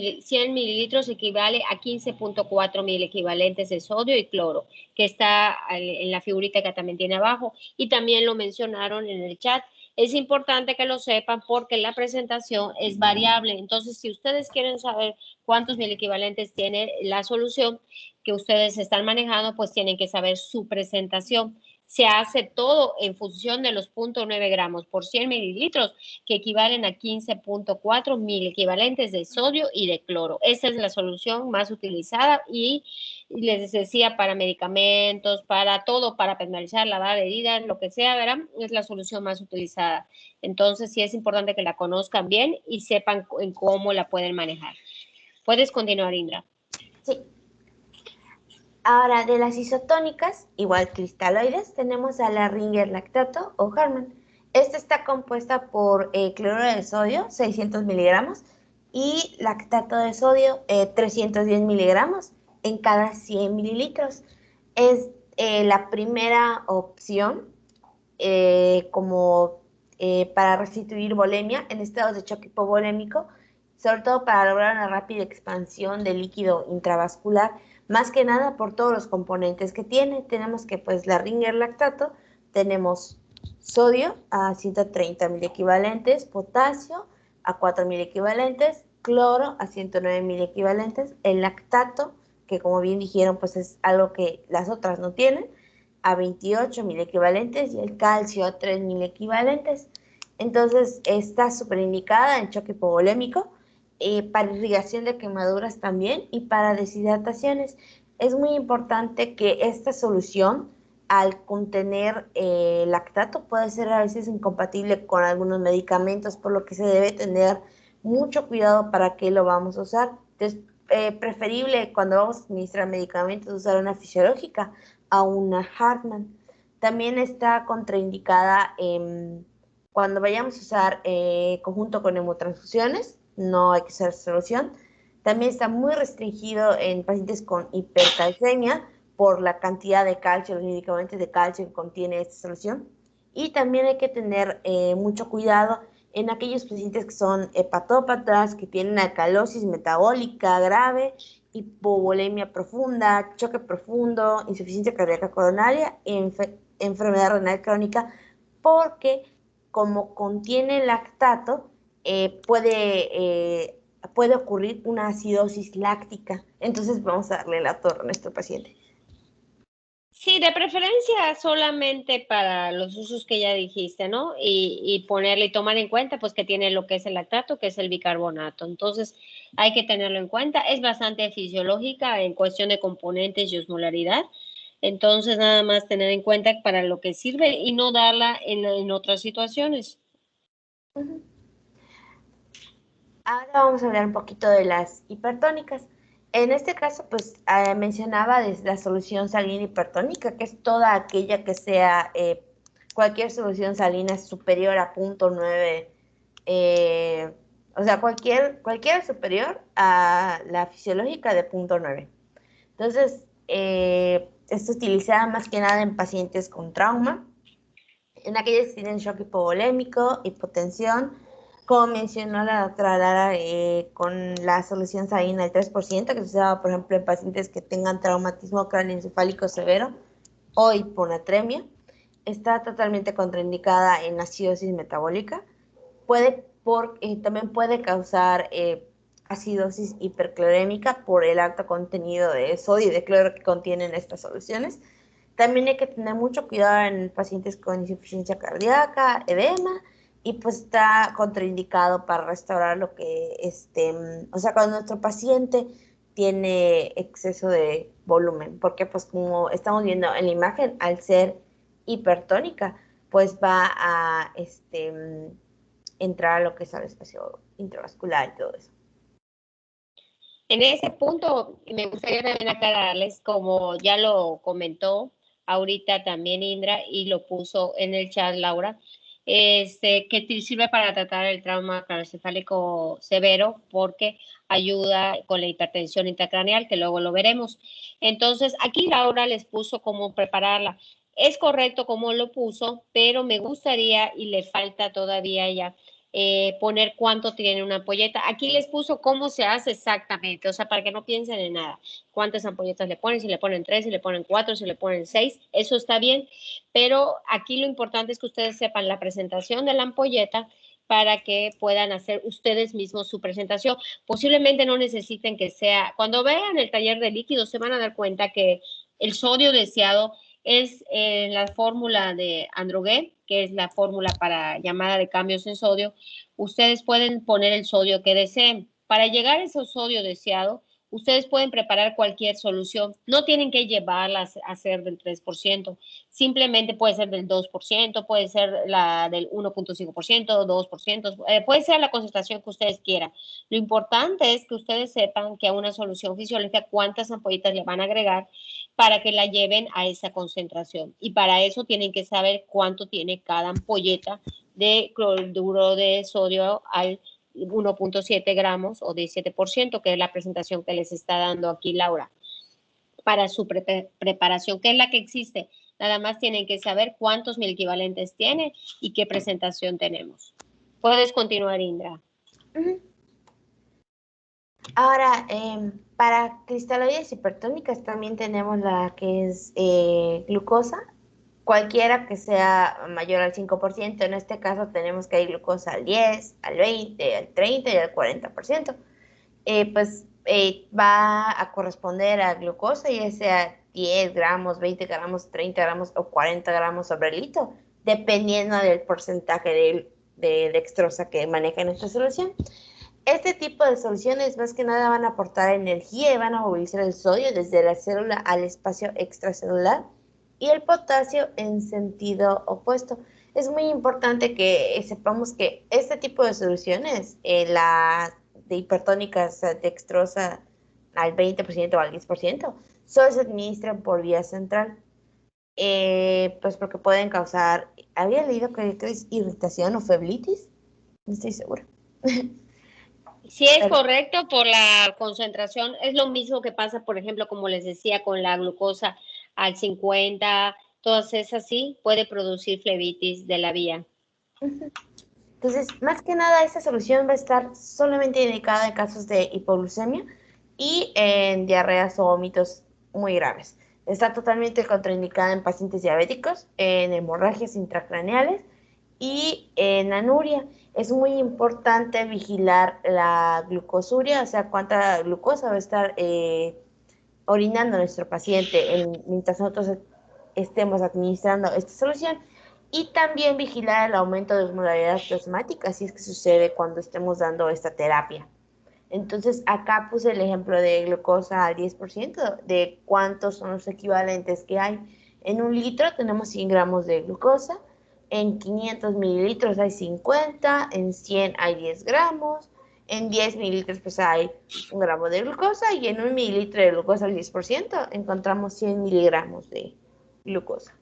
A: mililitros equivale a 15.4 mil equivalentes de sodio y cloro, que está en la figurita que también tiene abajo, y también lo mencionaron en el chat. Es importante que lo sepan porque la presentación es variable. Entonces, si ustedes quieren saber cuántos mil equivalentes tiene la solución que ustedes están manejando, pues tienen que saber su presentación. Se hace todo en función de los 0.9 gramos por 100 mililitros, que equivalen a 15.4 mil equivalentes de sodio y de cloro. Esta es la solución más utilizada y les decía, para medicamentos, para todo, para penalizar, lavar heridas, lo que sea, ¿verdad? Es la solución más utilizada. Entonces, sí es importante que la conozcan bien y sepan en cómo la pueden manejar. Puedes continuar, Indra.
Q: Sí. Ahora, de las isotónicas, igual cristaloides, tenemos a la Ringer lactato o Harman. Esta está compuesta por cloruro de sodio, 600 miligramos, y lactato de sodio, 310 miligramos en cada 100 mililitros. Es la primera opción para restituir volemia en estados de choque hipovolémico, sobre todo para lograr una rápida expansión del líquido intravascular, más que nada por todos los componentes que tiene. Tenemos que, pues, la Ringer lactato, tenemos sodio a 130.000 equivalentes, potasio a 4.000 equivalentes, cloro a 109.000 equivalentes, el lactato, que como bien dijeron, pues es algo que las otras no tienen, a 28.000 equivalentes, y el calcio a 3.000 equivalentes. Entonces está súper indicada en choque hipovolémico, para irrigación de quemaduras también y para deshidrataciones. Es muy importante que esta solución, al contener lactato, puede ser a veces incompatible con algunos medicamentos, por lo que se debe tener mucho cuidado para qué lo vamos a usar. Entonces, preferible cuando vamos a administrar medicamentos usar una fisiológica a una Hartmann. También está contraindicada cuando vayamos a usar conjunto con hemotransfusiones, no hay que usar solución. También está muy restringido en pacientes con hipercalcemia por la cantidad de calcio, los medicamentos de calcio que contiene esta solución. Y también hay que tener mucho cuidado en aquellos pacientes que son hepatópatas, que tienen alcalosis metabólica grave, hipovolemia profunda, choque profundo, insuficiencia cardíaca coronaria, enfermedad renal crónica, porque como contiene lactato, puede ocurrir una acidosis láctica. Entonces vamos a darle la torre a nuestro paciente.
A: Sí, de preferencia solamente para los usos que ya dijiste, ¿no? Y ponerle y tomar en cuenta, pues, que tiene lo que es el lactato, que es el bicarbonato. Entonces, hay que tenerlo en cuenta. Es bastante fisiológica en cuestión de componentes y osmolaridad. Entonces, nada más tener en cuenta para lo que sirve y no darla en otras situaciones.
Q: Ahora vamos a hablar un poquito de las hipertónicas. En este caso, pues mencionaba desde la solución salina hipertónica, que es toda aquella que sea, cualquier solución salina superior a 0.9, o sea, cualquiera superior a la fisiológica de 0.9. Entonces, esto es utilizada más que nada en pacientes con trauma, en aquellos que tienen shock hipovolémico, hipotensión, como mencionó la doctora Lara, con la solución salina del 3%, que se usaba, por ejemplo, en pacientes que tengan traumatismo craneoencefálico severo o hiponatremia. Está totalmente contraindicada en acidosis metabólica. También puede causar acidosis hiperclorémica por el alto contenido de sodio y de cloro que contienen estas soluciones. También hay que tener mucho cuidado en pacientes con insuficiencia cardíaca, edema, y pues está contraindicado para restaurar lo que, o sea, cuando nuestro paciente tiene exceso de volumen, porque pues como estamos viendo en la imagen, al ser hipertónica, pues va a entrar a lo que es el espacio intravascular y todo eso.
A: En ese punto, me gustaría también aclararles, como ya lo comentó ahorita también Indra y lo puso en el chat Laura, que sirve para tratar el trauma craneoencefálico severo porque ayuda con la hipertensión intracraneal, que luego lo veremos. Entonces, aquí Laura les puso cómo prepararla. Es correcto como lo puso, pero me gustaría, y le falta todavía ya, poner cuánto tiene una ampolleta. Aquí les puso cómo se hace exactamente, o sea, para que no piensen en nada. Cuántas ampolletas le ponen, si le ponen 3, si le ponen 4, si le ponen 6, eso está bien, pero aquí lo importante es que ustedes sepan la presentación de la ampolleta para que puedan hacer ustedes mismos su presentación. Posiblemente no necesiten que sea, cuando vean el taller de líquidos se van a dar cuenta que el sodio deseado es la fórmula de Androguet, que es la fórmula para llamada de cambios en sodio. Ustedes pueden poner el sodio que deseen. Para llegar a ese sodio deseado, ustedes pueden preparar cualquier solución. No tienen que llevarla a ser del 3%. Simplemente puede ser del 2%, puede ser la del 1.5%, 2%, puede ser la concentración que ustedes quieran. Lo importante es que ustedes sepan que a una solución fisiológica cuántas ampolletas le van a agregar para que la lleven a esa concentración. Y para eso tienen que saber cuánto tiene cada ampolleta de cloruro de sodio al 1.7 gramos o 17%, que es la presentación que les está dando aquí Laura. Para su preparación, que es la que existe. Nada más tienen que saber cuántos miliequivalentes tiene y qué presentación tenemos. Puedes continuar, Indra.
Q: Ahora, para cristaloides hipertónicas también tenemos la que es glucosa, cualquiera que sea mayor al 5%. En este caso tenemos que hay glucosa al 10, al 20, al 30 y al 40%. Va a corresponder a glucosa, ya sea 10 gramos, 20 gramos, 30 gramos o 40 gramos sobre litro, dependiendo del porcentaje de dextrosa que maneja en esta solución. Este tipo de soluciones más que nada van a aportar energía y van a movilizar el sodio desde la célula al espacio extracelular y el potasio en sentido opuesto. Es muy importante que sepamos que este tipo de soluciones, la de hipertónicas dextrosa al 20% o al 10%, solo se administran por vía central, pues porque pueden causar, había leído que es irritación o feblitis, no estoy segura.
A: Si es correcto, por la concentración, es lo mismo que pasa, por ejemplo, como les decía, con la glucosa al 50, todas esas sí, puede producir flebitis de la vía.
Q: Entonces, más que nada, esta solución va a estar solamente indicada en casos de hipoglucemia y en diarreas o vómitos muy graves. Está totalmente contraindicada en pacientes diabéticos, en hemorragias intracraneales y en anuria. Es muy importante vigilar la glucosuria, o sea, cuánta glucosa va a estar orinando nuestro paciente mientras nosotros estemos administrando esta solución, y también vigilar el aumento de osmolaridad plasmática, si es que sucede cuando estemos dando esta terapia. Entonces, acá puse el ejemplo de glucosa al 10%, de cuántos son los equivalentes que hay. En un litro tenemos 100 gramos de glucosa, en 500 mililitros hay 50, en 100 hay 10 gramos, en 10 mililitros pues hay 1 gramo de glucosa, y en 1 mililitro de glucosa al 10% encontramos 100 miligramos de glucosa.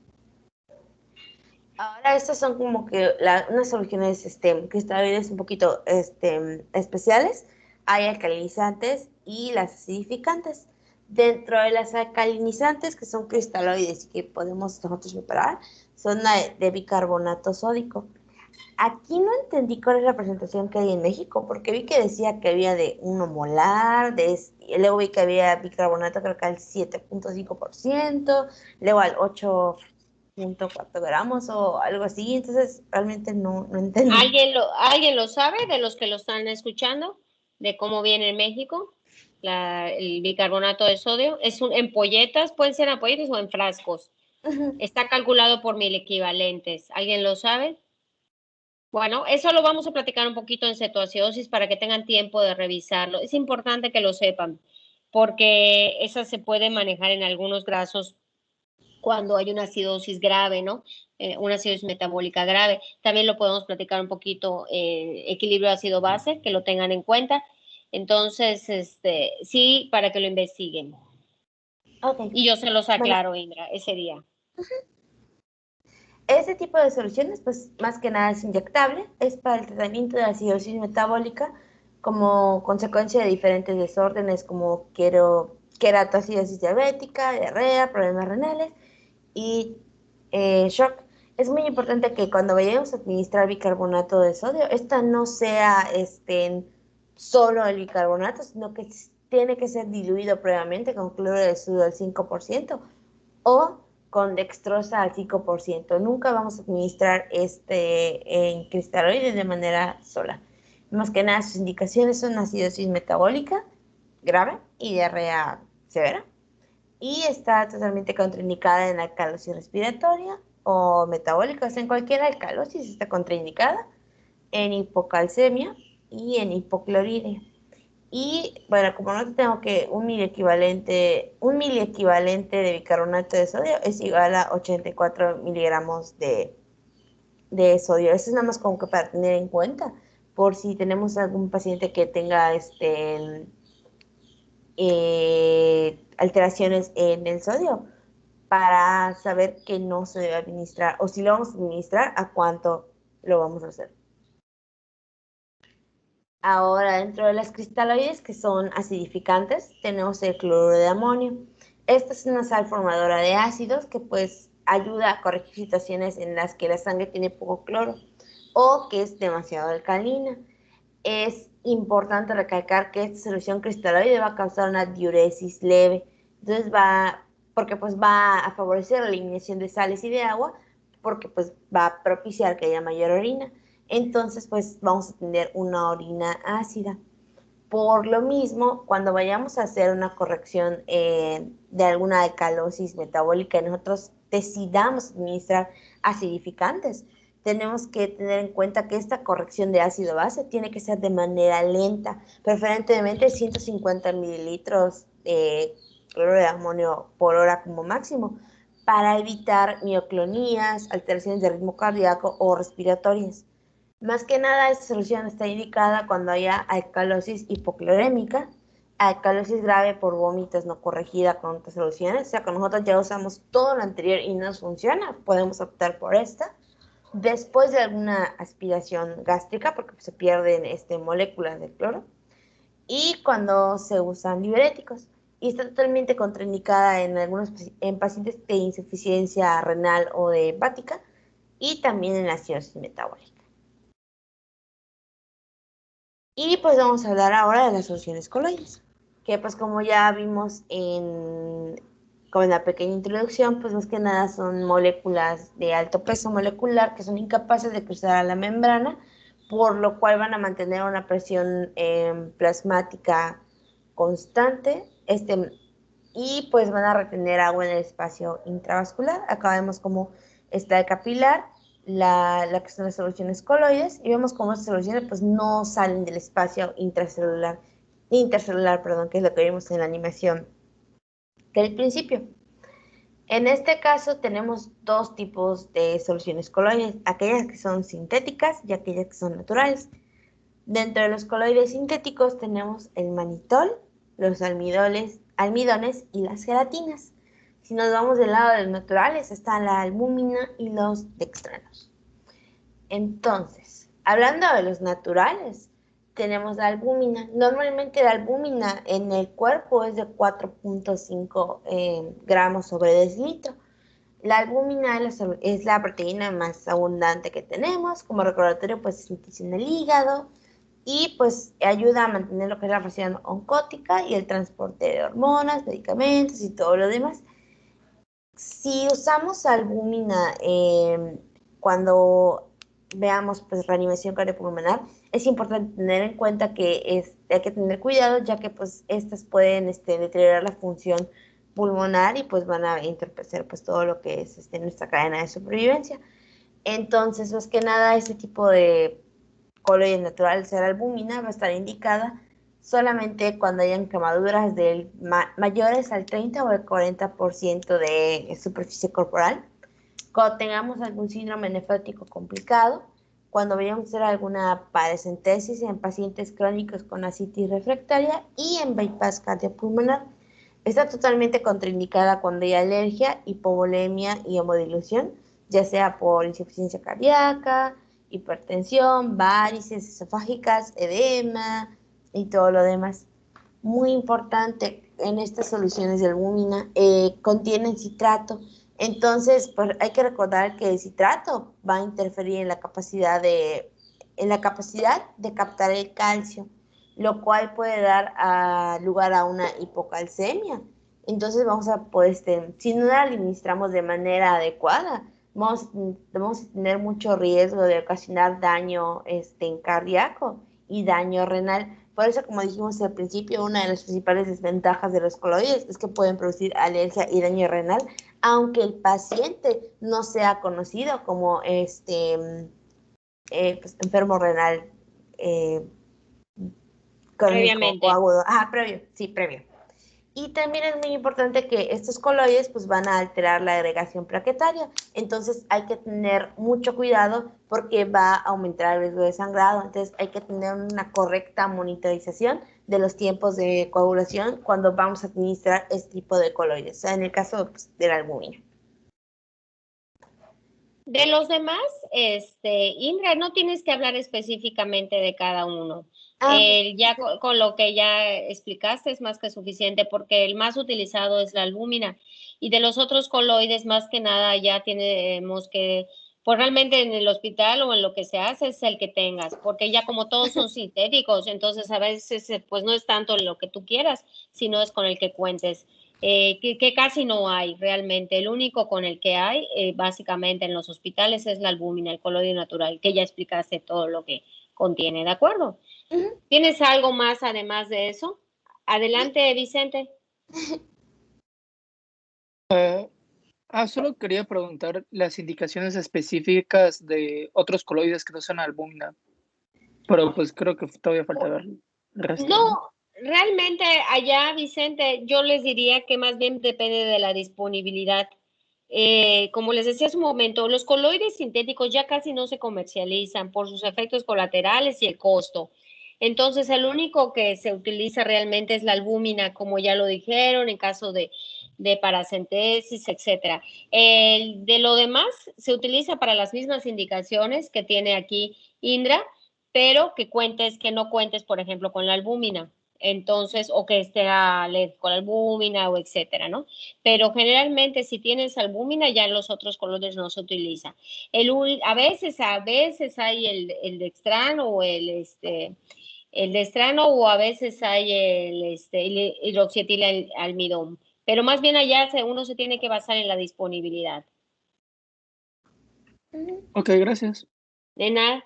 Q: Ahora estas son como que unas soluciones cristaloides un poquito especiales. Hay alcalinizantes y las acidificantes. Dentro de las alcalinizantes, que son cristaloides y que podemos nosotros preparar, son de bicarbonato sódico. Aquí no entendí cuál es la presentación que hay en México, porque vi que decía que había de 1 molar, luego vi que había bicarbonato creo que al 7.5%, luego al 8.4 gramos o algo así. Entonces realmente no entendí.
A: ¿Alguien lo sabe de los que lo están escuchando? ¿De cómo viene en México el bicarbonato de sodio? Es en polletas, pueden ser en ampolletas o en frascos. Está calculado por 1000 equivalentes. ¿Alguien lo sabe? Bueno, eso lo vamos a platicar un poquito en cetoacidosis para que tengan tiempo de revisarlo. Es importante que lo sepan, porque esa se puede manejar en algunos grasos cuando hay una acidosis grave, ¿no? Una acidosis metabólica grave. También lo podemos platicar un poquito, equilibrio ácido-base, que lo tengan en cuenta. Entonces, sí, para que lo investiguen.
Q: Okay.
A: Y yo se los aclaro, Indra, ese día.
Q: Este tipo de soluciones, pues más que nada es inyectable, es para el tratamiento de acidosis metabólica como consecuencia de diferentes desórdenes como queratoacidosis diabética, diarrea, problemas renales y shock. Es muy importante que cuando vayamos a administrar bicarbonato de sodio, esta no sea solo el bicarbonato, sino que tiene que ser diluido previamente con cloro de sodio al 5% o con dextrosa al 5%. Nunca vamos a administrar en cristaloides de manera sola. Más que nada, sus indicaciones son acidosis metabólica grave y diarrea severa. Y está totalmente contraindicada en alcalosis respiratoria o metabólica. O sea, en cualquier alcalosis está contraindicada, en hipocalcemia y en hipocloridria. Y bueno, como no tengo que un miliequivalente de bicarbonato de sodio es igual a 84 miligramos de sodio. Eso es nada más como que para tener en cuenta, por si tenemos algún paciente que tenga alteraciones en el sodio, para saber que no se debe administrar, o si lo vamos a administrar, a cuánto lo vamos a hacer. Ahora, dentro de las cristaloides que son acidificantes, tenemos el cloruro de amonio. Esta es una sal formadora de ácidos que pues ayuda a corregir situaciones en las que la sangre tiene poco cloro o que es demasiado alcalina. Es importante recalcar que esta solución cristaloide va a causar una diuresis leve. Entonces porque pues va a favorecer la eliminación de sales y de agua, porque pues va a propiciar que haya mayor orina. Entonces pues vamos a tener una orina ácida. Por lo mismo, cuando vayamos a hacer una corrección de alguna alcalosis metabólica y nosotros decidamos administrar acidificantes, tenemos que tener en cuenta que esta corrección de ácido base tiene que ser de manera lenta, preferentemente 150 mililitros de cloro de amonio por hora como máximo, para evitar mioclonías, alteraciones de ritmo cardíaco o respiratorias. Más que nada, esta solución está indicada cuando haya alcalosis hipoclorémica, alcalosis grave por vómitos no corregida con otras soluciones. O sea, que nosotros ya usamos todo lo anterior y no nos funciona, podemos optar por esta. Después de alguna aspiración gástrica, porque se pierden moléculas de cloro. Y cuando se usan diuréticos. Y está totalmente contraindicada en pacientes de insuficiencia renal o de hepática y también en la cirrosis metabólica. Y pues vamos a hablar ahora de las soluciones coloides, que pues como ya vimos como en la pequeña introducción, pues más que nada son moléculas de alto peso molecular que son incapaces de cruzar a la membrana, por lo cual van a mantener una presión plasmática constante, y pues van a retener agua en el espacio intravascular. Acá vemos cómo está el capilar, la que son las soluciones coloides, y vemos cómo estas soluciones pues no salen del espacio intercelular, que es lo que vimos en la animación del principio. En este caso tenemos dos tipos de soluciones coloides, aquellas que son sintéticas y aquellas que son naturales. Dentro de los coloides sintéticos tenemos el manitol, los almidones y las gelatinas. Si nos vamos del lado de los naturales, está la albúmina y los dextranos. Entonces, hablando de los naturales, tenemos la albúmina. Normalmente la albúmina en el cuerpo es de 4.5 gramos sobre decilitro. La albúmina es la proteína más abundante que tenemos. Como recordatorio, pues se sintetiza en el hígado y pues ayuda a mantener lo que es la función oncótica y el transporte de hormonas, medicamentos y todo lo demás. Si usamos albúmina cuando veamos pues reanimación cardiopulmonar, es importante tener en cuenta que hay que tener cuidado, ya que pues estas pueden deteriorar la función pulmonar y pues van a entorpecer pues todo lo que es nuestra cadena de supervivencia. Entonces, más que nada, este tipo de coloide natural, ser albúmina, va a estar indicada solamente cuando hayan quemaduras mayores al 30 o el 40% de superficie corporal, cuando tengamos algún síndrome nefrótico complicado, cuando vayamos a hacer alguna paracentesis en pacientes crónicos con ascitis refractaria y en bypass cardiopulmonar. Está totalmente contraindicada cuando hay alergia, hipovolemia y hemodilución, ya sea por insuficiencia cardíaca, hipertensión, varices esofágicas, edema y todo lo demás. Muy importante en estas soluciones de albúmina, contienen citrato. Entonces, pues hay que recordar que el citrato va a interferir en la capacidad de captar el calcio, lo cual puede dar lugar a una hipocalcemia. Entonces vamos a si no la administramos de manera adecuada, vamos a tener mucho riesgo de ocasionar daño cardíaco y daño renal. Por eso, como dijimos al principio, una de las principales desventajas de los coloides es que pueden producir alergia y daño renal, aunque el paciente no sea conocido como pues, enfermo renal crónico o agudo. Previo. Y también es muy importante que estos coloides pues van a alterar la agregación plaquetaria. Entonces hay que tener mucho cuidado porque va a aumentar el riesgo de sangrado. Entonces hay que tener una correcta monitorización de los tiempos de coagulación cuando vamos a administrar este tipo de coloides, o sea, en el caso pues, de la albúmina.
A: De los demás, Indra, no tienes que hablar específicamente de cada uno. Ya con lo que ya explicaste es más que suficiente, porque el más utilizado es la albúmina, y de los otros coloides más que nada ya tenemos que, pues realmente en el hospital o en lo que se hace es el que tengas, porque ya como todos son sintéticos, entonces a veces pues no es tanto lo que tú quieras, sino es con el que cuentes. que casi no hay realmente. El único con el que hay, básicamente en los hospitales, es la albúmina, el coloide natural, que ya explicaste todo lo que contiene, ¿de acuerdo? ¿Tienes algo más además de eso? Adelante, Vicente.
B: Solo quería preguntar las indicaciones específicas de otros coloides que no son albúmina, pero pues creo que todavía falta ver el resto.
A: No, realmente allá, Vicente, yo les diría que más bien depende de la disponibilidad. Como les decía hace un momento, los coloides sintéticos ya casi no se comercializan por sus efectos colaterales y el costo. Entonces, el único que se utiliza realmente es la albúmina, como ya lo dijeron, en caso de paracentesis, etcétera. De lo demás, se utiliza para las mismas indicaciones que tiene aquí Indra, pero que no cuentes, por ejemplo, con la albúmina. Entonces, o que esté alérgico con la albúmina o etcétera, ¿no? Pero generalmente si tienes albúmina ya en los otros colores no se utiliza. A veces hay el dextrano o el dextrano, o a veces hay el hidroxietilalmidón, pero más bien allá uno se tiene que basar en la disponibilidad.
B: Ok, gracias.
A: De nada.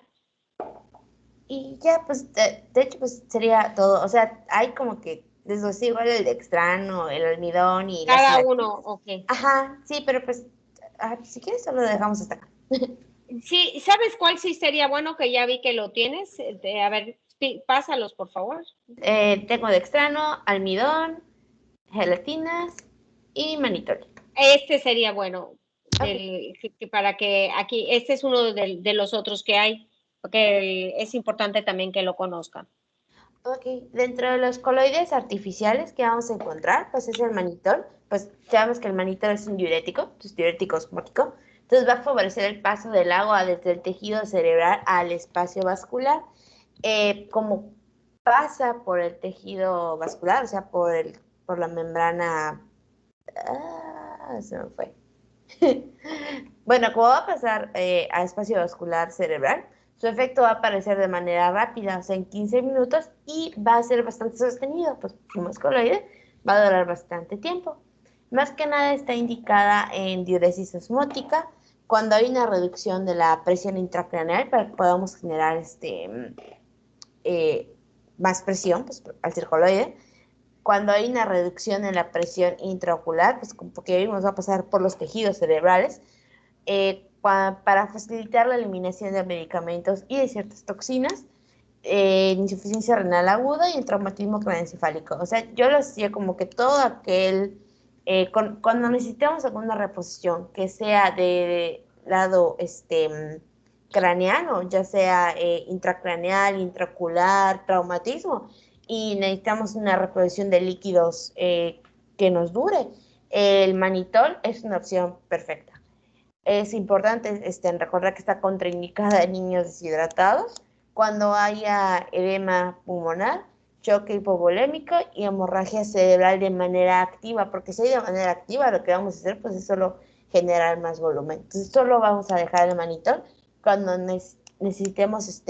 Q: Y ya, pues, de hecho, pues sería todo. O sea, hay como que, les decía, igual el dextrano, el almidón y
A: cada uno, ok.
Q: Ajá, sí, pero pues, si quieres, solo lo dejamos hasta acá.
A: Sí, ¿sabes cuál sí sería bueno? Que ya vi que lo tienes. A ver, pásalos, por favor.
Q: Tengo dextrano, almidón, gelatinas y manitol.
A: Este sería bueno, para que aquí, este es uno de los otros que hay, porque es importante también que lo conozcan.
Q: Ok, dentro de los coloides artificiales que vamos a encontrar, pues es el manitol. Pues sabemos que el manitol es un diurético, es diurético osmótico. Entonces va a favorecer el paso del agua desde el tejido cerebral al espacio vascular. Como pasa por el tejido vascular, o sea, por la membrana... se me fue. Bueno, como va a pasar a espacio vascular cerebral, su efecto va a aparecer de manera rápida, o sea, en 15 minutos, y va a ser bastante sostenido, pues como es coloide, va a durar bastante tiempo. Más que nada está indicada en diuresis osmótica, cuando hay una reducción de la presión intracraneal para que podamos generar más presión, pues, al ser coloide. Cuando hay una reducción en la presión intraocular, pues como que vimos, va a pasar por los tejidos cerebrales, para facilitar la eliminación de medicamentos y de ciertas toxinas, insuficiencia renal aguda y el traumatismo craneoencefálico. O sea, yo lo hacía como que todo aquel, cuando necesitamos alguna reposición que sea de lado craneano, ya sea intracraneal, intraocular, traumatismo, y necesitamos una reposición de líquidos que nos dure, el manitol es una opción perfecta. Es importante recordar que está contraindicada en niños deshidratados, cuando haya edema pulmonar, choque hipovolémico y hemorragia cerebral de manera activa, porque si hay de manera activa, lo que vamos a hacer pues es solo generar más volumen. Entonces solo vamos a dejar el manitol cuando necesitemos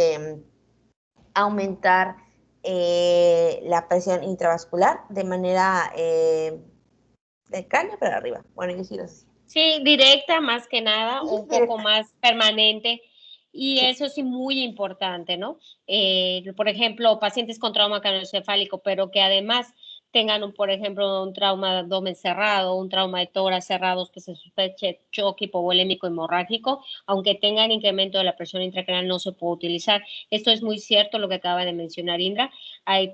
Q: aumentar la presión intravascular de manera de cráneo para arriba. Bueno, yo sí lo hacía.
A: Sí, directa más que nada, o un poco más permanente, y eso sí muy importante, ¿no? Por ejemplo, pacientes con trauma craneoencefálico, pero que además tengan, por ejemplo, un trauma de abdomen cerrado, un trauma de tórax cerrados, que se sospeche choque hipovolémico hemorrágico, aunque tengan incremento de la presión intracraneal, no se puede utilizar. Esto es muy cierto lo que acaba de mencionar Indra,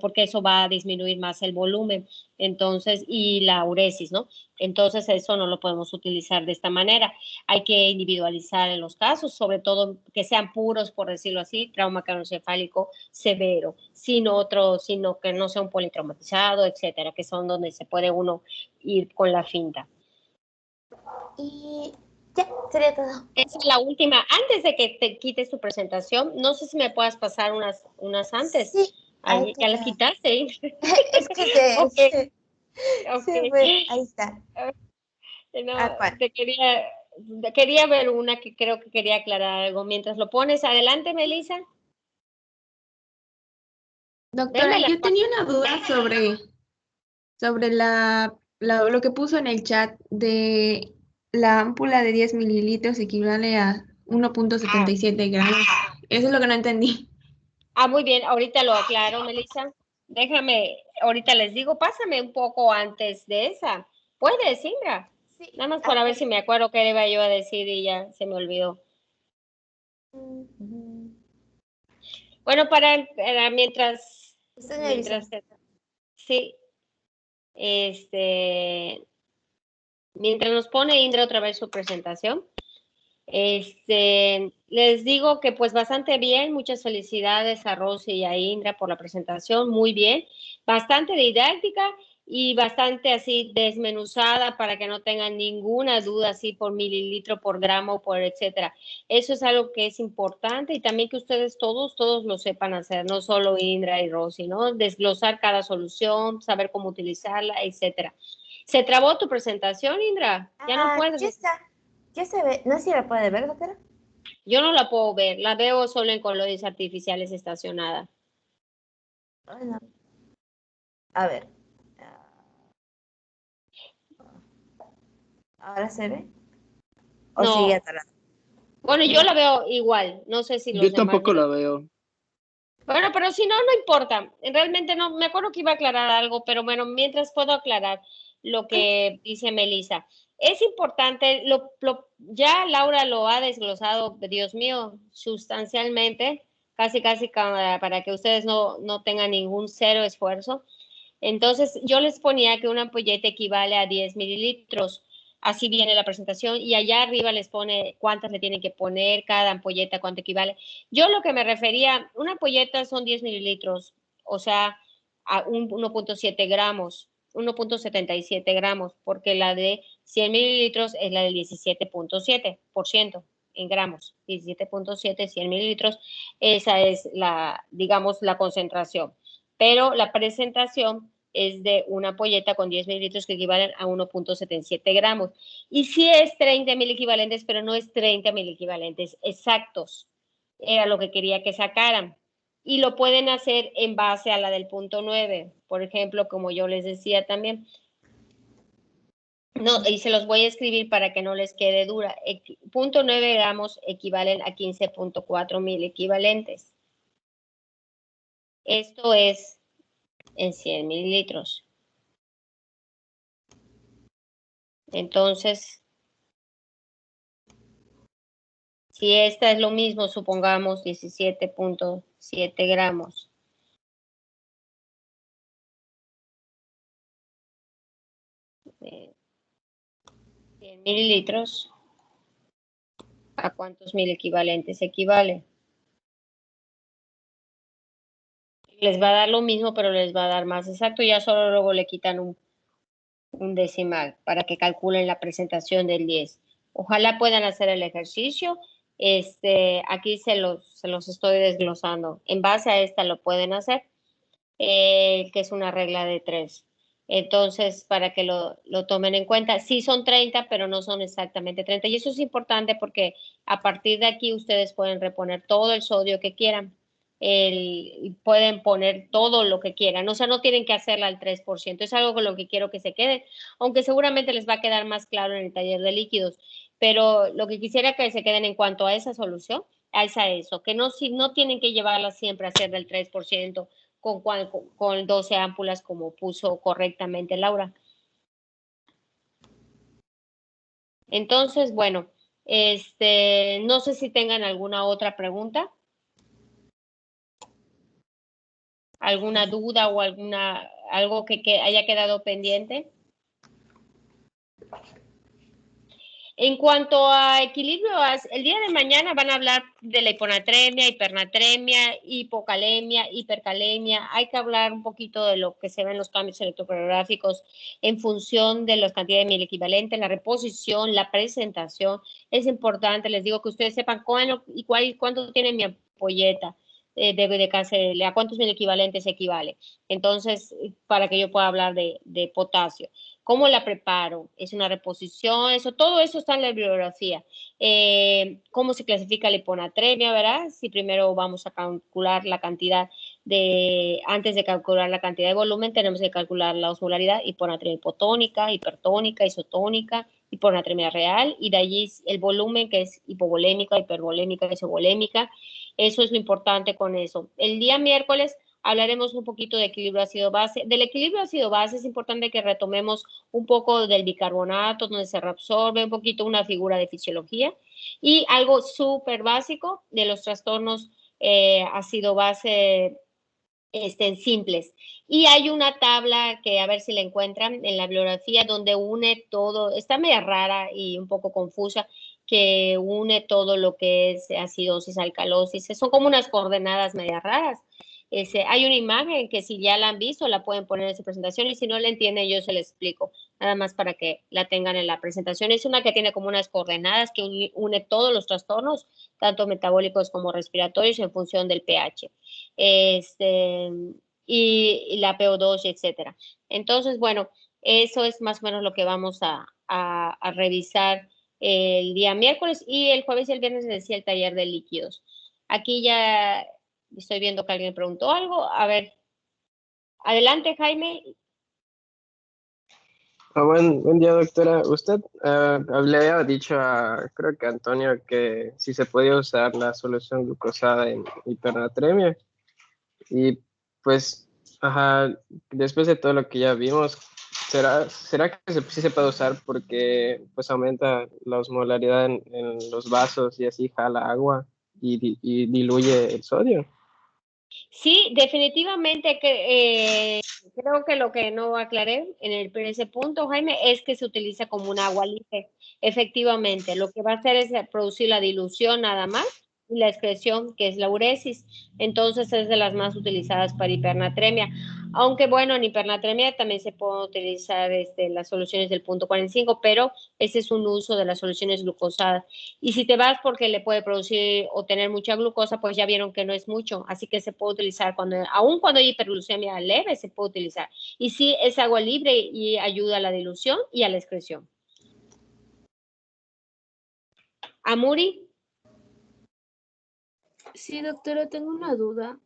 A: porque eso va a disminuir más el volumen, entonces, y la uresis, ¿no? Entonces eso no lo podemos utilizar de esta manera. Hay que individualizar en los casos, sobre todo que sean puros, por decirlo así, trauma craneoencefálico severo, sino que no sea un politraumatizado, etcétera, que son donde se puede uno ir con la finta.
Q: Y ya, sería todo.
A: Esa es la última. Antes de que te quites tu presentación, no sé si me puedas pasar unas antes.
Q: Sí.
A: Ahí, ya la quitaste.
Q: Es que
A: okay.
Q: Sí, pues, ahí está.
A: No, quería ver una que creo que quería aclarar algo. Mientras lo pones, adelante, Melissa.
O: Doctora, yo tenía una duda sobre
R: lo que puso en el chat de la ámpula de 10 mililitros equivale a 1.77 gramos. Eso es lo que no entendí.
A: Muy bien, ahorita lo aclaro, Melissa. Déjame, ahorita les digo, pásame un poco antes de esa. ¿Puedes, Indra? Sí. Nada más para ver si me acuerdo qué iba yo a decir y ya se me olvidó. Bueno, para mientras sí, mientras nos pone Indra otra vez su presentación, les digo que pues bastante bien, muchas felicidades a Rosy y a Indra por la presentación, muy bien, bastante didáctica y bastante así desmenuzada para que no tengan ninguna duda así por mililitro, por gramo, por etcétera. Eso es algo que es importante y también que ustedes todos lo sepan hacer, no solo Indra y Rosy, ¿no? Desglosar cada solución, saber cómo utilizarla, etcétera. ¿Se trabó tu presentación, Indra? Ya no puedes.
Q: Ya está. Ya se ve. No sé si la puede ver, doctora.
A: Yo no la puedo ver, la veo solo en colores artificiales estacionada.
Q: Bueno. A ver. ¿Ahora se ve? ¿O
A: no.
Q: sigue atrás?
A: Bueno, yo la veo igual, no sé si los
B: Yo tampoco la veo.
A: Bueno, pero si no, no importa. Realmente no, me acuerdo que iba a aclarar algo, pero bueno, mientras puedo aclarar lo que dice Melissa. Es importante, ya Laura lo ha desglosado, Dios mío, sustancialmente, casi para que ustedes no tengan ningún cero esfuerzo. Entonces, yo les ponía que una ampolleta equivale a 10 mililitros. Así viene la presentación y allá arriba les pone cuántas le tienen que poner, cada ampolleta cuánto equivale. Yo lo que me refería, una ampolleta son 10 mililitros, o sea, a 1.7 gramos, 1.77 gramos, porque la de 100 mililitros es la del 17.7% en gramos, 17.7, 100 mililitros, esa es digamos, la concentración. Pero la presentación es de una ampolleta con 10 mililitros que equivalen a 1.77 gramos. Y sí es 30 mil equivalentes, pero no es 30 mil equivalentes exactos. Era lo que quería que sacaran. Y lo pueden hacer en base a la del punto 9. Por ejemplo, como yo les decía también. No, y se los voy a escribir para que no les quede dura. Punto 9 gramos equivalen a 15.4 mil equivalentes. Esto es en 100 mililitros. Entonces, si esta es lo mismo, supongamos 17.7 gramos. De 100 mililitros, ¿a cuántos mil equivalentes equivale? Les va a dar lo mismo, pero les va a dar más exacto. Ya solo luego le quitan un decimal para que calculen la presentación del 10. Ojalá puedan hacer el ejercicio. Aquí se los estoy desglosando. En base a esta lo pueden hacer, que es una regla de 3. Entonces, para que lo tomen en cuenta, sí son 30, pero no son exactamente 30. Y eso es importante porque a partir de aquí ustedes pueden reponer todo el sodio que quieran. Pueden poner todo lo que quieran, o sea, no tienen que hacerla al 3%, es algo con lo que quiero que se queden, aunque seguramente les va a quedar más claro en el taller de líquidos, pero lo que quisiera que se queden en cuanto a esa solución, eso, que no tienen que llevarla siempre a hacer del 3%, con 12 ámpulas como puso correctamente Laura. Entonces, bueno, no sé si tengan alguna otra pregunta. ¿Alguna duda o algo que haya quedado pendiente? En cuanto a equilibrio, el día de mañana van a hablar de la hiponatremia, hipernatremia, hipocalemia, hipercalemia. Hay que hablar un poquito de lo que se ven los cambios electrocardiográficos en función de las cantidades de miel equivalente, la reposición, la presentación. Es importante, les digo que ustedes sepan cuánto tiene mi ampolleta de KCl, a cuántos mil equivalentes equivale. Entonces, para que yo pueda hablar de potasio. ¿Cómo la preparo? ¿Es una reposición? Todo eso está en la bibliografía. ¿Cómo se clasifica la hiponatremia, verdad? Si primero vamos a calcular la cantidad antes de calcular la cantidad de volumen, tenemos que calcular la osmolaridad, hiponatremia hipotónica, hipertónica, isotónica, hiponatremia real, y de allí el volumen, que es hipovolémica, hipervolémica, isovolémica. Eso es lo importante con eso. El día miércoles hablaremos un poquito de equilibrio ácido-base. Del equilibrio ácido-base es importante que retomemos un poco del bicarbonato, donde se reabsorbe, un poquito una figura de fisiología, y algo súper básico de los trastornos ácido-base simples. Y hay una tabla que a ver si la encuentran en la bibliografía donde une todo, está media rara y un poco confusa, que une todo lo que es acidosis, alcalosis, son como unas coordenadas media raras. Hay una imagen que si ya la han visto la pueden poner en su presentación, y si no la entienden yo se la explico, nada más para que la tengan en la presentación. Es una que tiene como unas coordenadas que une todos los trastornos, tanto metabólicos como respiratorios, en función del pH y la PO2, etcétera. Entonces, bueno, eso es más o menos lo que vamos a revisar el día miércoles, y el jueves y el viernes decía el taller de líquidos. Aquí ya estoy viendo que alguien preguntó algo. A ver, adelante, Jaime.
K: Buen día, doctora. Usted le había dicho creo que a Antonio, que si se podía usar la solución glucosada en hipernatremia. Y pues, después de todo lo que ya vimos, ¿será que sí se puede usar porque pues aumenta la osmolaridad en los vasos y así jala agua y diluye el sodio?
A: Sí, definitivamente creo que lo que no aclaré en ese punto, Jaime, es que se utiliza como un agua libre. Efectivamente, lo que va a hacer es producir la dilución nada más y la excreción, que es la uresis. Entonces es de las más utilizadas para hipernatremia. Aunque bueno, en hipernatremia también se pueden utilizar las soluciones del punto 45, pero ese es un uso de las soluciones glucosadas. Y si te vas porque le puede producir o tener mucha glucosa, pues ya vieron que no es mucho, así que se puede utilizar aun cuando hay hiperglucemia leve, se puede utilizar. Y sí, es agua libre y ayuda a la dilución y a la excreción. Amuri.
S: Sí, doctora, tengo una duda.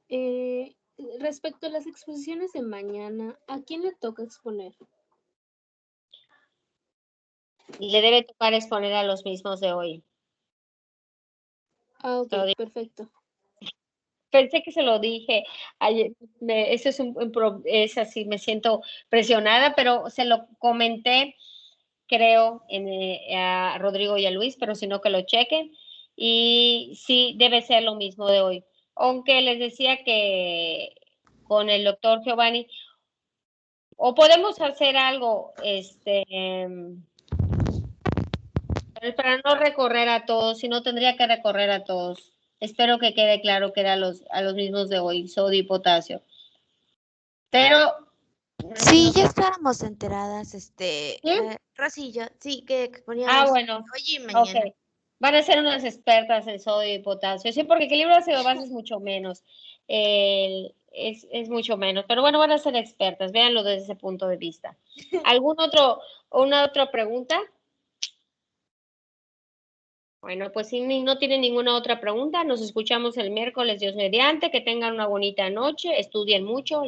S: Respecto a las exposiciones de mañana, ¿a quién le toca exponer?
A: Le debe tocar exponer a los mismos de hoy.
S: Ah, ok, perfecto.
A: Pensé que se lo dije ayer, eso es así, me siento presionada, pero se lo comenté, creo, a Rodrigo y a Luis, pero si no que lo chequen, y sí, debe ser lo mismo de hoy. Aunque les decía que con el doctor Giovanni, o podemos hacer algo, para no recorrer a todos, si no tendría que recorrer a todos. Espero que quede claro que era a los mismos de hoy, sodio y potasio. Pero...
Q: Sí, ya estábamos enteradas, Rosillo, sí, que exponíamos
A: bueno,
Q: hoy y mañana.
A: Okay. Van a ser unas expertas en sodio y potasio, sí, porque equilibrio ácido-base es mucho menos, es mucho menos, pero bueno, van a ser expertas, véanlo desde ese punto de vista. ¿Una otra pregunta? Bueno, pues si no tienen ninguna otra pregunta, nos escuchamos el miércoles, Dios mediante, que tengan una bonita noche, estudien mucho.